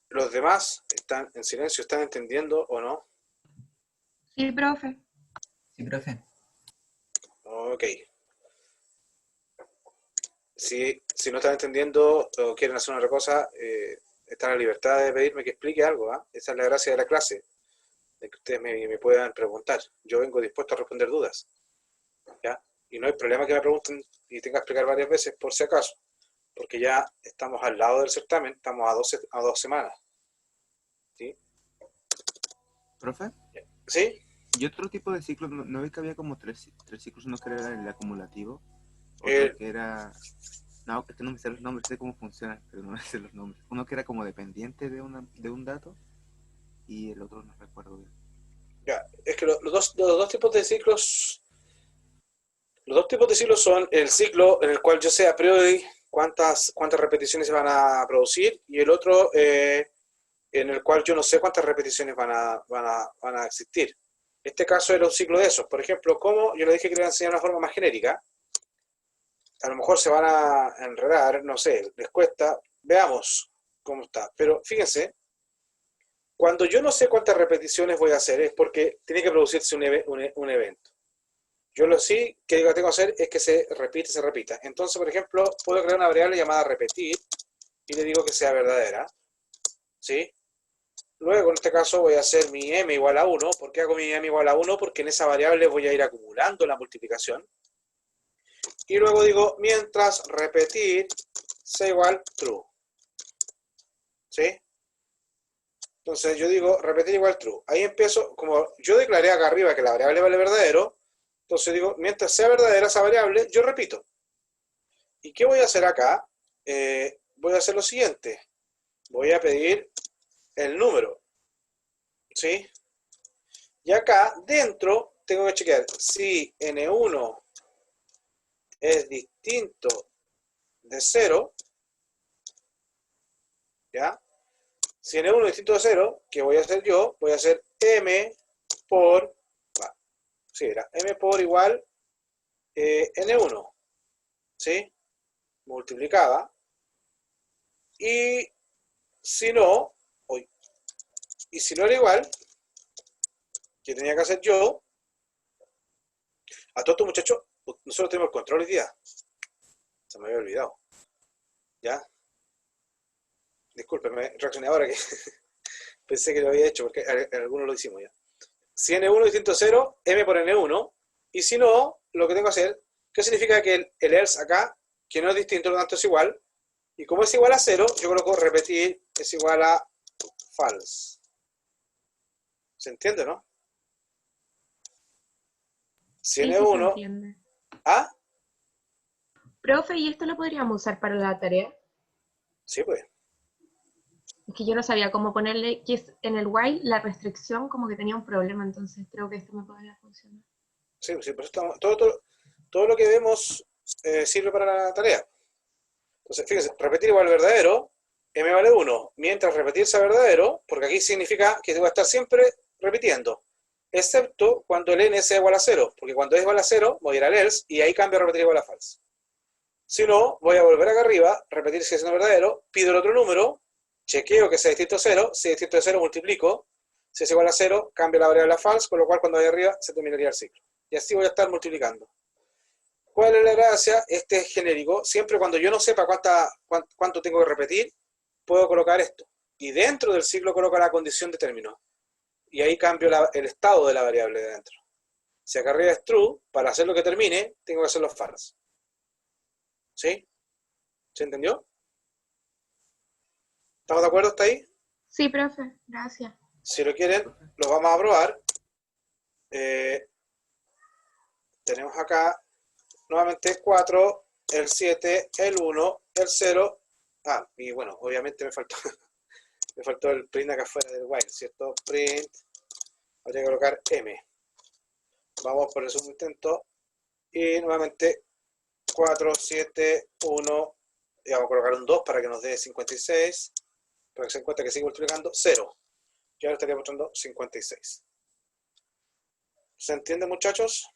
¿Los demás están en silencio? ¿Están entendiendo o no? Sí, profe. Sí, profe. Ok. Si no están entendiendo o quieren hacer una otra cosa, están en la libertad de pedirme que explique algo. ¿Ah? Esa es la gracia de la clase, de que ustedes me puedan preguntar. Yo vengo dispuesto a responder dudas. ¿Ya? Y no hay problema que me pregunten y tenga que explicar varias veces por si acaso, porque ya estamos al lado del certamen, estamos a 2 semanas. ¿Sí? ¿Profe? ¿Sí? ¿Y otro tipo de ciclos? ¿No ves que había como tres ciclos? Uno que era el acumulativo, Eh, otro que era... No, es que no me sé los nombres, sé cómo funcionan, pero no me sé los nombres. Uno que era como dependiente de un dato y el otro no recuerdo bien. ya, es que los dos tipos de ciclos, los dos tipos de ciclos son el ciclo en el cual yo sé a priori cuántas repeticiones se van a producir y el otro en el cual yo no sé cuántas repeticiones van a existir. Este caso era un ciclo de esos. Por ejemplo, como yo le dije que le iba a enseñar una forma más genérica, a lo mejor se van a enredar, no sé, les cuesta, veamos cómo está. Pero fíjense, cuando yo no sé cuántas repeticiones voy a hacer es porque tiene que producirse un evento. Yo lo sí que tengo que hacer es que se repita. Entonces, por ejemplo, puedo crear una variable llamada repetir y le digo que sea verdadera. ¿Sí? Luego, en este caso, voy a hacer mi m igual a 1. ¿Por qué hago mi m igual a 1? Porque en esa variable voy a ir acumulando la multiplicación. Y luego digo, mientras repetir sea igual true. ¿Sí? Entonces yo digo, repetir igual true. Ahí empiezo, como yo declaré acá arriba que la variable vale verdadero, entonces digo, mientras sea verdadera esa variable, yo repito. ¿Y qué voy a hacer acá? Voy a hacer lo siguiente. Voy a pedir el número. ¿Sí? Y acá dentro tengo que chequear si n1 es distinto de 0, ¿ya? Si n1 es distinto de 0, ¿qué voy a hacer yo? Voy a hacer m por, sí, era m por igual n1, ¿sí? Multiplicada. Y si no, y si no era igual, ¿qué tenía que hacer yo? A todo esto, muchachos, nosotros tenemos el control hoy día. Se me había olvidado. ¿Ya? Discúlpenme, reaccioné ahora que pensé que lo había hecho, porque algunos lo hicimos ya. Si n1 es distinto a 0, m por n1, y si no, lo que tengo que hacer, ¿Qué significa que el else acá, que no es distinto, por lo tanto es igual? Y como es igual a 0, yo coloco repetir es igual a false. ¿Se entiende, no? Si Sí, sí se N1, entiende. ¿ah? Profe, ¿y esto lo podríamos usar para la tarea? Sí, pues. Es que yo no sabía cómo ponerle que es en el while la restricción como que tenía un problema, entonces creo que esto me podría funcionar. Sí, sí, por eso todo lo que vemos sirve para la tarea. Entonces, fíjense, repetir igual al verdadero, m vale 1, mientras repetir sea verdadero, porque aquí significa que voy a estar siempre repitiendo, excepto cuando el n sea igual a 0, porque cuando es igual a 0, voy a ir al else y ahí cambio a repetir igual a false. Si no, voy a volver acá arriba, repetir si es no verdadero, pido el otro número, chequeo que sea distinto a 0, si es distinto a 0 multiplico, si es igual a 0, cambio la variable a false, con lo cual cuando vaya arriba se terminaría el ciclo. Y así voy a estar multiplicando. ¿Cuál es la gracia? Este es genérico. Siempre cuando yo no sepa cuánto tengo que repetir, puedo colocar esto. Y dentro del ciclo coloco la condición de término. Y ahí cambio el estado de la variable de dentro. Si acá arriba es true, para hacer lo que termine, tengo que hacerlo false. ¿Sí? ¿Se entendió? ¿Estamos de acuerdo hasta ahí? Sí, profe, gracias. Si lo quieren, lo vamos a probar. Tenemos acá nuevamente 4, el 7, el 1, el 0. Y bueno, obviamente me faltó el print acá afuera del while, ¿cierto? Print, habría que colocar M. Vamos por el segundo intento. Y nuevamente 4, 7, 1. Y vamos a colocar un 2 para que nos dé 56. Para que se den cuenta que sigue multiplicando 0. Y ahora estaría mostrando 56. ¿Se entiende, muchachos?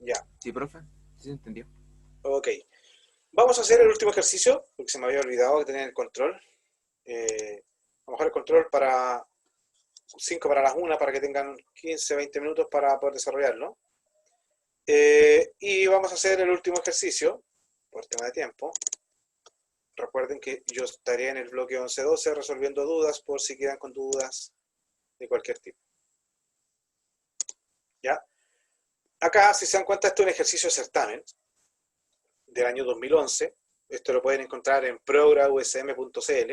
Ya. Sí, profe. Sí se entendió. Ok. Vamos a hacer el último ejercicio, porque se me había olvidado que tenía el control. Vamos a dejar el control para 5 para las 1, para que tengan 15, 20 minutos para poder desarrollarlo. Y vamos a hacer el último ejercicio, por tema de tiempo. Recuerden que yo estaré en el bloque 11-12 resolviendo dudas, por si quedan con dudas de cualquier tipo. ¿Ya? Acá, si se dan cuenta, esto es un ejercicio de certamen del año 2011. Esto lo pueden encontrar en prograusm.cl.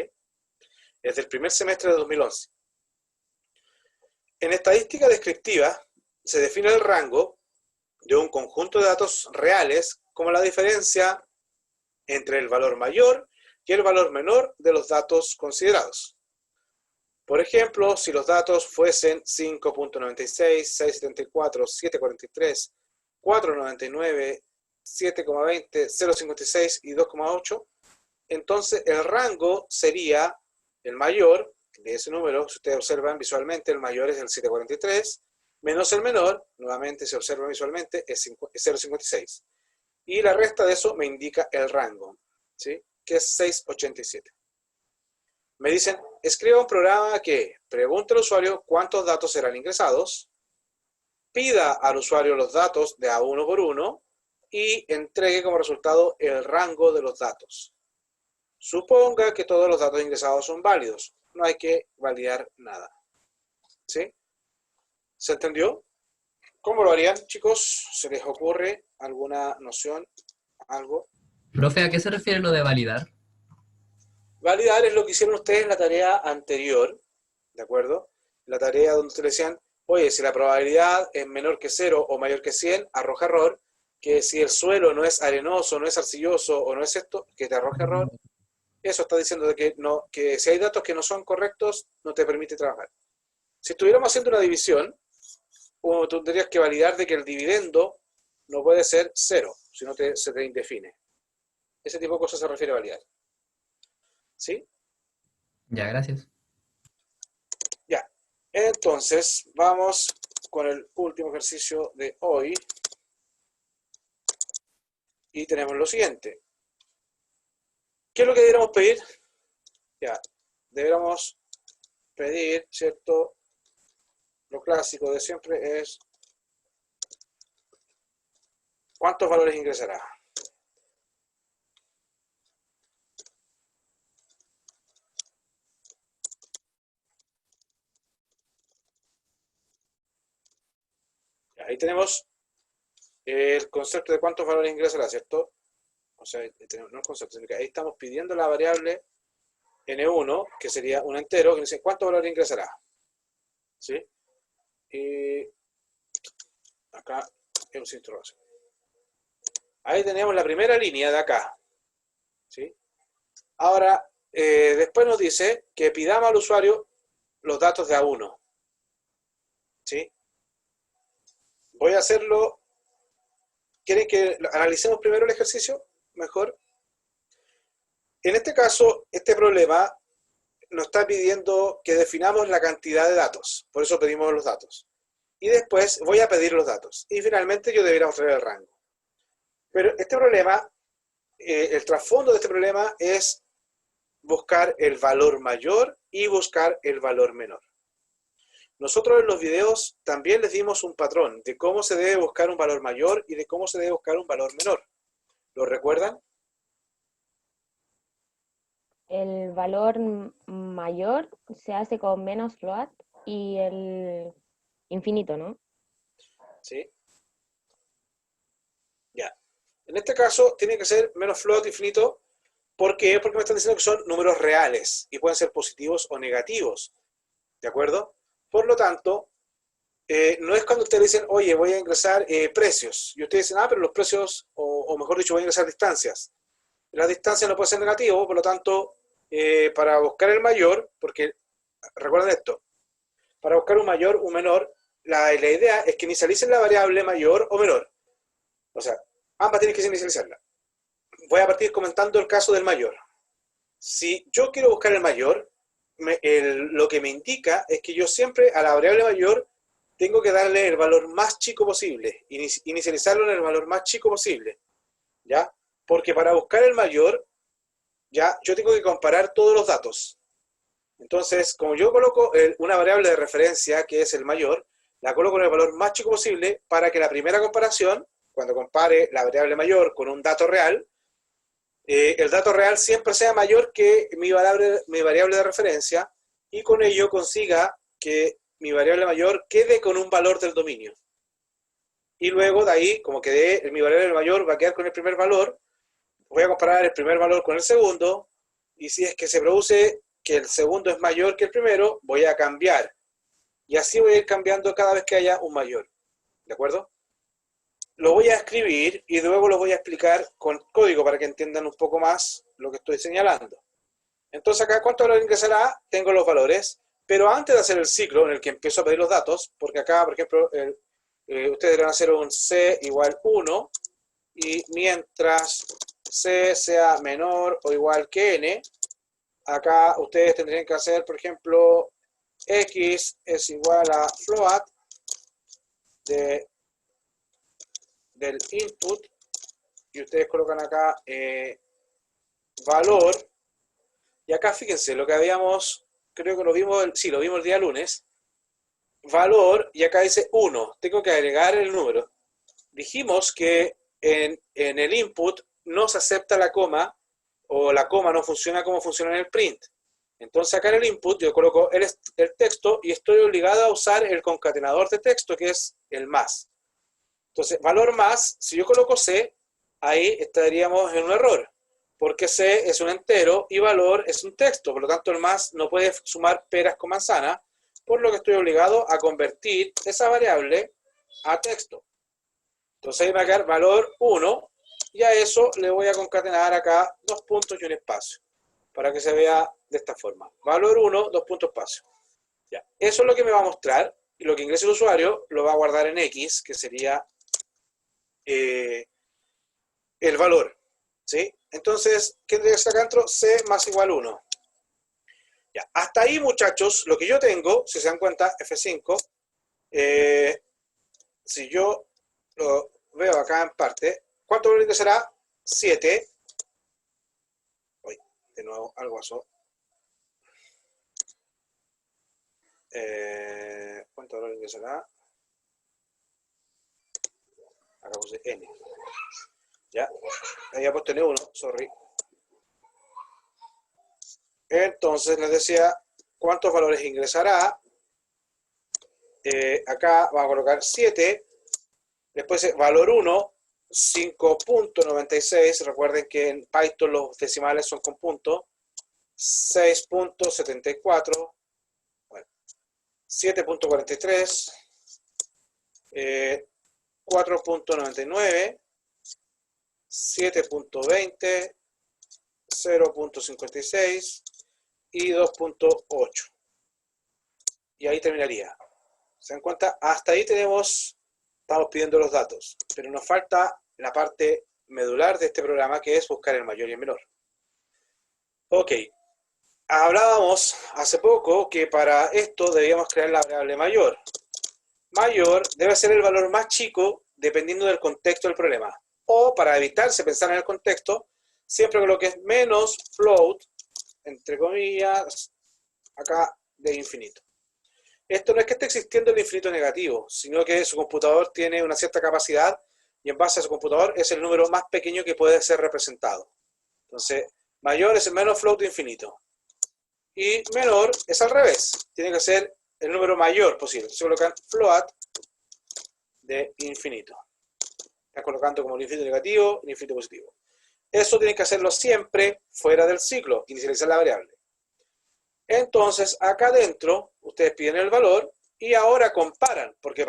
Es del primer semestre de 2011. En estadística descriptiva se define el rango de un conjunto de datos reales como la diferencia entre el valor mayor y el valor menor de los datos considerados. Por ejemplo, si los datos fuesen 5.96, 6.74, 7.43, 4.99, 7.20, 0.56 y 2.8, entonces el rango sería el mayor de ese número. Si ustedes observan visualmente, el mayor es el 7.43, menos el menor, nuevamente se observa visualmente, es 0.56. Y la resta de eso me indica el rango, ¿sí? Que es 6.87. Me dicen, escriba un programa que pregunte al usuario cuántos datos serán ingresados, pida al usuario los datos de a uno por uno y entregue como resultado el rango de los datos. Suponga que todos los datos ingresados son válidos. No hay que validar nada. ¿Sí? ¿Se entendió? ¿Cómo lo harían, chicos? ¿Se les ocurre alguna noción? ¿Algo? Profe, ¿a qué se refiere lo de validar? Validar es lo que hicieron ustedes en la tarea anterior, ¿de acuerdo? La tarea donde ustedes decían, oye, si la probabilidad es menor que 0 o mayor que 100, arroja error, que si el suelo no es arenoso, no es arcilloso o no es esto, que te arroja error. Eso está diciendo de que, no, que si hay datos que no son correctos, no te permite trabajar. Si estuviéramos haciendo una división, tú tendrías que validar de que el dividendo no puede ser 0, sino se te indefine. Ese tipo de cosas se refiere a validar. ¿Sí? Ya, gracias. Ya. Entonces, vamos con el último ejercicio de hoy. Y tenemos lo siguiente. ¿Qué es lo que deberíamos pedir? Ya, deberíamos pedir, ¿cierto? Lo clásico de siempre es ¿cuántos valores ingresará? Ya, ahí tenemos el concepto de cuántos valores ingresará, ¿cierto? O sea, no el concepto, sino que ahí estamos pidiendo la variable n1, que sería un entero, que dice cuántos valores ingresará. ¿Sí? Y acá es un signo de interrogación. Ahí tenemos la primera línea de acá. ¿Sí? Ahora, después nos dice que pidamos al usuario los datos de A1. ¿Sí? Voy a hacerlo. ¿Quieren que analicemos primero el ejercicio? Mejor. En este caso, este problema nos está pidiendo que definamos la cantidad de datos. Por eso pedimos los datos. Y después voy a pedir los datos. Y finalmente yo debería mostrar el rango. Pero este problema, el trasfondo de este problema es buscar el valor mayor y buscar el valor menor. Nosotros en los videos también les dimos un patrón de cómo se debe buscar un valor mayor y de cómo se debe buscar un valor menor. ¿Lo recuerdan? El valor mayor se hace con menos float y el infinito, ¿no? ¿Sí? Ya. En este caso tiene que ser menos float infinito. ¿Por qué? Porque me están diciendo que son números reales y pueden ser positivos o negativos. ¿De acuerdo? Por lo tanto, no es cuando ustedes dicen, oye, voy a ingresar precios. Y ustedes dicen, pero los precios, o mejor dicho, voy a ingresar distancias. La distancia no puede ser negativo, por lo tanto, para buscar el mayor, porque recuerden esto, para buscar un mayor, un menor, la idea es que inicialicen la variable mayor o menor. O sea, ambas tienen que inicializarla. Voy a partir comentando el caso del mayor. Si yo quiero buscar el mayor, lo que me indica es que yo siempre a la variable mayor tengo que darle el valor más chico posible, inicializarlo en el valor más chico posible, ¿ya? Porque para buscar el mayor, ya yo tengo que comparar todos los datos. Entonces, como yo coloco una variable de referencia, que es el mayor, la coloco en el valor más chico posible para que la primera comparación, cuando compare la variable mayor con un dato real, el dato real siempre sea mayor que mi variable de referencia y con ello consiga que mi variable mayor quede con un valor del dominio. Y luego de ahí, como quedé, mi variable mayor va a quedar con el primer valor, voy a comparar el primer valor con el segundo, y si es que se produce que el segundo es mayor que el primero, voy a cambiar. Y así voy a ir cambiando cada vez que haya un mayor. ¿De acuerdo? Lo voy a escribir y luego lo voy a explicar con código para que entiendan un poco más lo que estoy señalando. Entonces acá, ¿cuánto valor ingresará? Tengo los valores, pero antes de hacer el ciclo en el que empiezo a pedir los datos, porque acá, por ejemplo, ustedes van a hacer un C igual 1, y mientras C sea menor o igual que N, acá ustedes tendrían que hacer, por ejemplo, X es igual a float del input, y ustedes colocan acá valor, y acá fíjense, lo que habíamos, creo que lo vimos el día lunes, valor, y acá dice 1, tengo que agregar el número. Dijimos que en el input no se acepta la coma, o la coma no funciona como funciona en el print. Entonces acá en el input yo coloco el texto y estoy obligado a usar el concatenador de texto, que es el más. Entonces, valor más, si yo coloco C, ahí estaríamos en un error, porque C es un entero y valor es un texto, por lo tanto el más no puede sumar peras con manzana, por lo que estoy obligado a convertir esa variable a texto. Entonces ahí me va a quedar valor 1, y a eso le voy a concatenar acá 2 puntos y un espacio, para que se vea de esta forma. Valor 1, 2 puntos, espacio. Ya. Eso es lo que me va a mostrar, y lo que ingrese el usuario lo va a guardar en X, que sería el valor. ¿Sí? Entonces, ¿qué tendría que ser acá dentro? C más igual 1. Ya. Hasta ahí, muchachos, lo que yo tengo, si se dan cuenta, F5, si yo lo veo acá en parte, ¿cuánto valor ingresará? 7. Uy, de nuevo, algo pasó. ¿Cuánto valor ingresará? Acá puse N. Ya, ahí ya puesto N1, sorry. Entonces les decía, ¿cuántos valores ingresará? Acá vamos a colocar 7 Después valor 1, 5.96. Recuerden que en Python los decimales son con puntos. 6.74. Bueno, 7.43. 4.99. 7.20. 0.56 y 2.8. Y ahí terminaría. ¿Se dan cuenta? Hasta ahí estamos pidiendo los datos, pero nos falta la parte medular de este programa, que es buscar el mayor y el menor. Ok, hablábamos hace poco que para esto debíamos crear la variable mayor. Mayor debe ser el valor más chico dependiendo del contexto del problema. O para evitarse pensar en el contexto, siempre coloques menos float, entre comillas, acá de infinito. Esto no es que esté existiendo el infinito negativo, sino que su computador tiene una cierta capacidad y en base a su computador es el número más pequeño que puede ser representado. Entonces, mayor es el menos float de infinito. Y menor es al revés. Tiene que ser el número mayor posible. Se colocan float de infinito. Están colocando como el infinito negativo, el infinito positivo. Eso tienen que hacerlo siempre fuera del ciclo, inicializar la variable. Entonces, acá adentro, ustedes piden el valor y ahora comparan, porque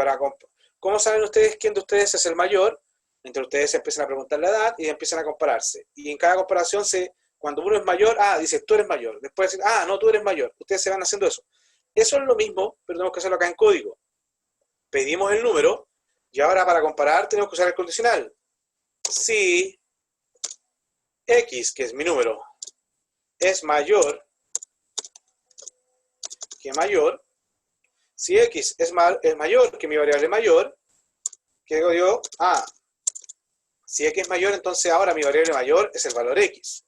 ¿cómo saben ustedes quién de ustedes es el mayor? Entre ustedes empiezan a preguntar la edad y empiezan a compararse. Y en cada comparación, cuando uno es mayor, dice, tú eres mayor. Después dice, no, tú eres mayor. Ustedes se van haciendo eso. Eso es lo mismo, pero tenemos que hacerlo acá en código. Pedimos el número y ahora para comparar tenemos que usar el condicional. Si X, que es mi número, es mayor que mayor, si X es mayor que mi variable mayor, ¿qué digo yo? Si X es mayor, entonces ahora mi variable mayor es el valor X.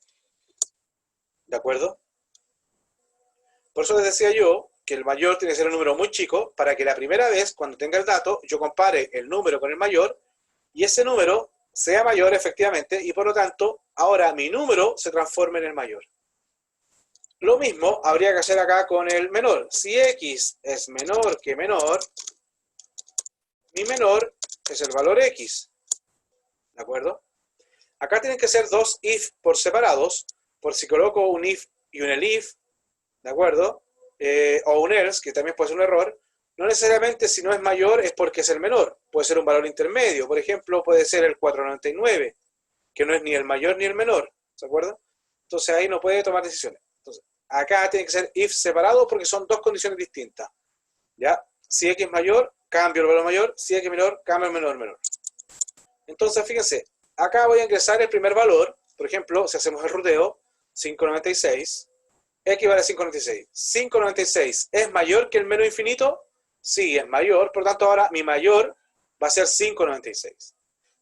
¿De acuerdo? Por eso les decía yo que el mayor tiene que ser un número muy chico para que la primera vez, cuando tenga el dato, yo compare el número con el mayor y ese número sea mayor efectivamente y por lo tanto ahora mi número se transforme en el mayor. Lo mismo habría que hacer acá con el menor. Si X es menor que menor, mi menor es el valor X. ¿De acuerdo? Acá tienen que ser dos if por separados, por si coloco un if y un elif, ¿de acuerdo? O un else, que también puede ser un error. No necesariamente si no es mayor es porque es el menor. Puede ser un valor intermedio. Por ejemplo, puede ser el 499, que no es ni el mayor ni el menor. ¿De acuerdo? Entonces ahí no puede tomar decisiones. Entonces, acá tiene que ser if separado porque son dos condiciones distintas. ¿Ya? Si X es mayor, cambio el valor mayor. Si X es menor, cambio el menor. Entonces, fíjense, acá voy a ingresar el primer valor. Por ejemplo, si hacemos el ruteo, 596. X vale 596. 596 ¿es mayor que el menos infinito? Sí, es mayor. Por lo tanto, ahora mi mayor va a ser 596.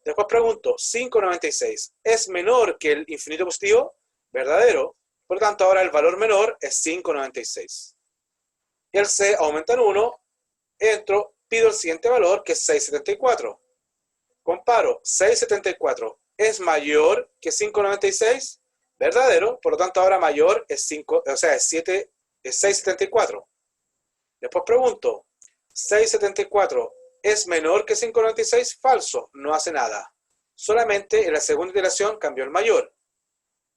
Después pregunto, 596 ¿es menor que el infinito positivo? Verdadero. Por lo tanto, ahora el valor menor es 596. El C aumenta en 1. Entro, pido el siguiente valor, que es 674. Comparo, 674 ¿es mayor que 596? Verdadero, por lo tanto ahora mayor es 674. Después pregunto, 674 ¿es menor que 596? Falso, no hace nada. Solamente en la segunda iteración cambió el mayor.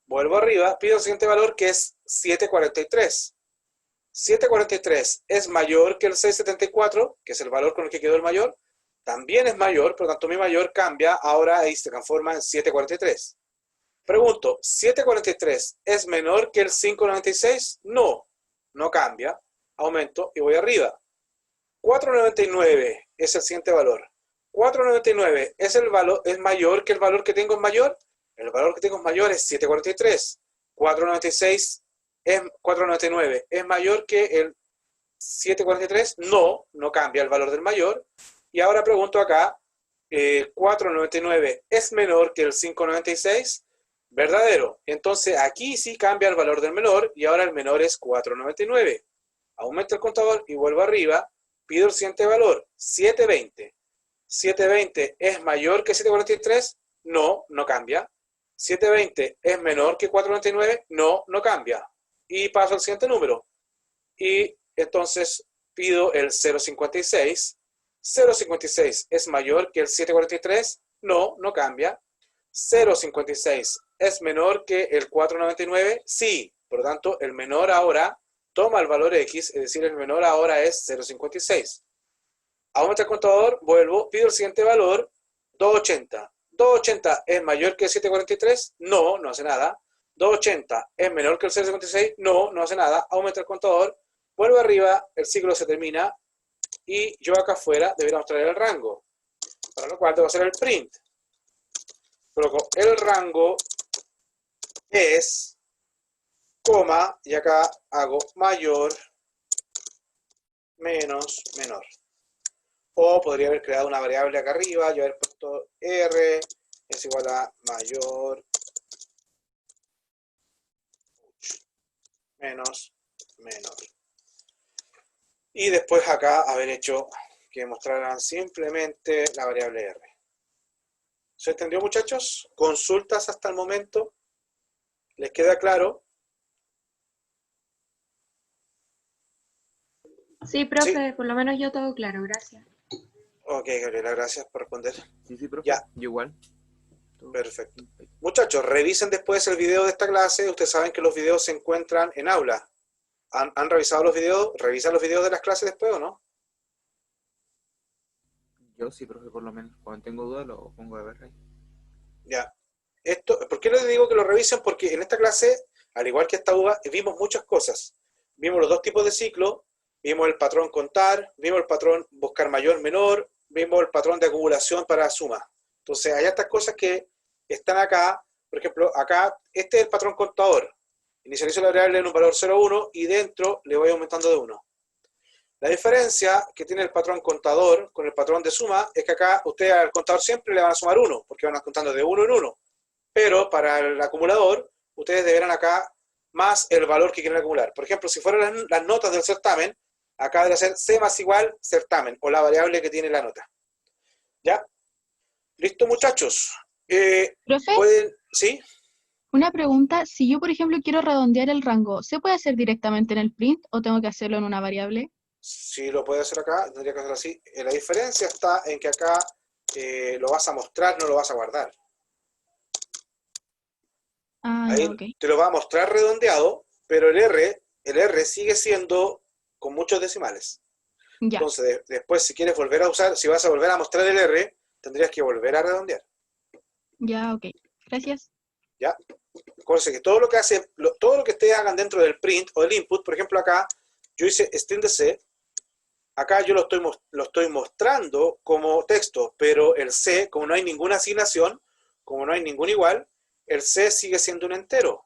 Vuelvo arriba, pido el siguiente valor que es 743. 743 ¿es mayor que el 674, que es el valor con el que quedó el mayor? También es mayor, por lo tanto mi mayor cambia, ahora ahí se transforma en 743. Pregunto, ¿743 es menor que el 596? No, no cambia. Aumento y voy arriba. 499 es el siguiente valor. 499 es mayor que el valor que tengo en mayor. El valor que tengo en mayor es 743. 499 es mayor que el 743. No, no cambia el valor del mayor. Y ahora pregunto acá, 499 es menor que el 596. Verdadero. Entonces aquí sí cambia el valor del menor y ahora el menor es 499. Aumento el contador y vuelvo arriba. Pido el siguiente valor, 720. 720 ¿es mayor que 743? No, no cambia. 720 ¿es menor que 499? No, no cambia. Y paso al siguiente número. Y entonces pido el 056. 0,56 es mayor que el 7,43, no, no cambia. 0,56 es menor que el 4,99, sí. Por lo tanto, el menor ahora toma el valor X, es decir, el menor ahora es 0,56. Aumenta el contador, vuelvo, pido el siguiente valor, 2,80. 2,80 es mayor que el 7,43, no, no hace nada. 2,80 es menor que el 0,56, no, no hace nada. Aumenta el contador, vuelvo arriba, el ciclo se termina y yo acá afuera debería mostrar el rango. Para lo cual debo hacer el print. Coloco el rango es, coma, y acá hago mayor, menos, menor. O podría haber creado una variable acá arriba, yo haber puesto R es igual a mayor, menos, menor. Y después acá haber hecho que mostraran simplemente la variable R. ¿Se entendió, muchachos? ¿Consultas hasta el momento? ¿Les queda claro? Sí, profe, Sí. por lo menos yo todo claro, gracias. Ok, Gabriela, gracias por responder. Sí, profe. Ya. Yo igual. Todo Perfecto. Muchachos, revisen después el video de esta clase. Ustedes saben que los videos se encuentran en aula. ¿Han revisado los videos? ¿Revisan los videos de las clases después o no? Yo sí, profe, por lo menos. Cuando tengo dudas lo pongo a ver ahí. Ya. ¿Por qué les digo que lo revisen? Porque en esta clase, al igual que esta UVA, vimos muchas cosas. Vimos los dos tipos de ciclo, vimos el patrón contar, vimos el patrón buscar mayor, menor, vimos el patrón de acumulación para suma. Entonces, hay estas cosas que están acá. Por ejemplo, acá, este es el patrón contador. Inicializo la variable en un valor 0,1 y dentro le voy aumentando de 1. La diferencia que tiene el patrón contador con el patrón de suma es que acá ustedes al contador siempre le van a sumar 1, porque van contando de 1 en 1. Pero para el acumulador, ustedes deberán acá más el valor que quieren acumular. Por ejemplo, si fueran las notas del certamen, acá debería ser C más igual certamen, o la variable que tiene la nota. ¿Ya? ¿Listo, muchachos? Profe, ¿Pueden? ¿Sí? una pregunta. Si yo, por ejemplo, quiero redondear el rango, ¿se puede hacer directamente en el print o tengo que hacerlo en una variable? Si lo puede hacer acá, tendría que hacerlo así. La diferencia está en que acá lo vas a mostrar, no lo vas a guardar. Ah, Ahí ya, ok. te lo va a mostrar redondeado, pero el R sigue siendo con muchos decimales. Ya, Entonces, después, si quieres volver a usar, si vas a volver a mostrar el R, tendrías que volver a redondear. ya, ok. Gracias. ¿Ya? Acuérdense que todo lo que ustedes hagan dentro del print o del input, por ejemplo acá, yo hice string de C, acá yo lo estoy mostrando como texto, pero el C, como no hay ninguna asignación, como no hay ningún igual, el C sigue siendo un entero.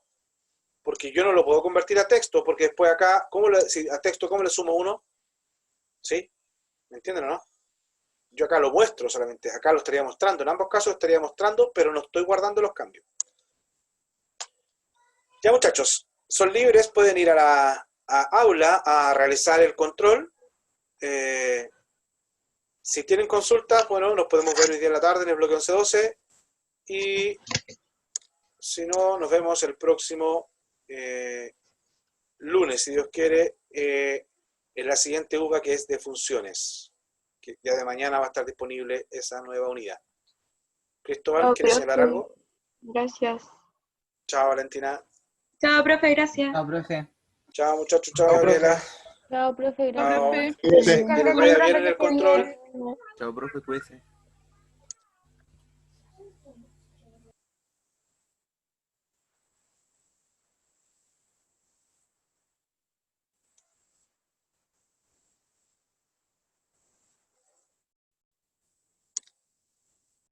Porque yo no lo puedo convertir a texto, porque después acá, si a texto, ¿cómo le sumo 1? ¿Sí? ¿Me entienden o no? Yo acá lo muestro solamente, acá lo estaría mostrando. En ambos casos estaría mostrando, pero no estoy guardando los cambios. Ya, muchachos, son libres, pueden ir a aula a realizar el control. Si tienen consultas, bueno, nos podemos ver hoy día en la tarde en el bloque 11-12. Y si no, nos vemos el próximo lunes, si Dios quiere, en la siguiente UVA que es de funciones. Que ya de mañana va a estar disponible esa nueva unidad. Cristóbal, ¿quieres señalar algo? Gracias. Chao, Valentina. Chao, profe, gracias. Chao, profe. Chao, muchachos. Chao, Chao, profe. Gabriela. Chao, profe, Chao. gracias. Que les vaya bien en el control. Chao, profe, cuídese.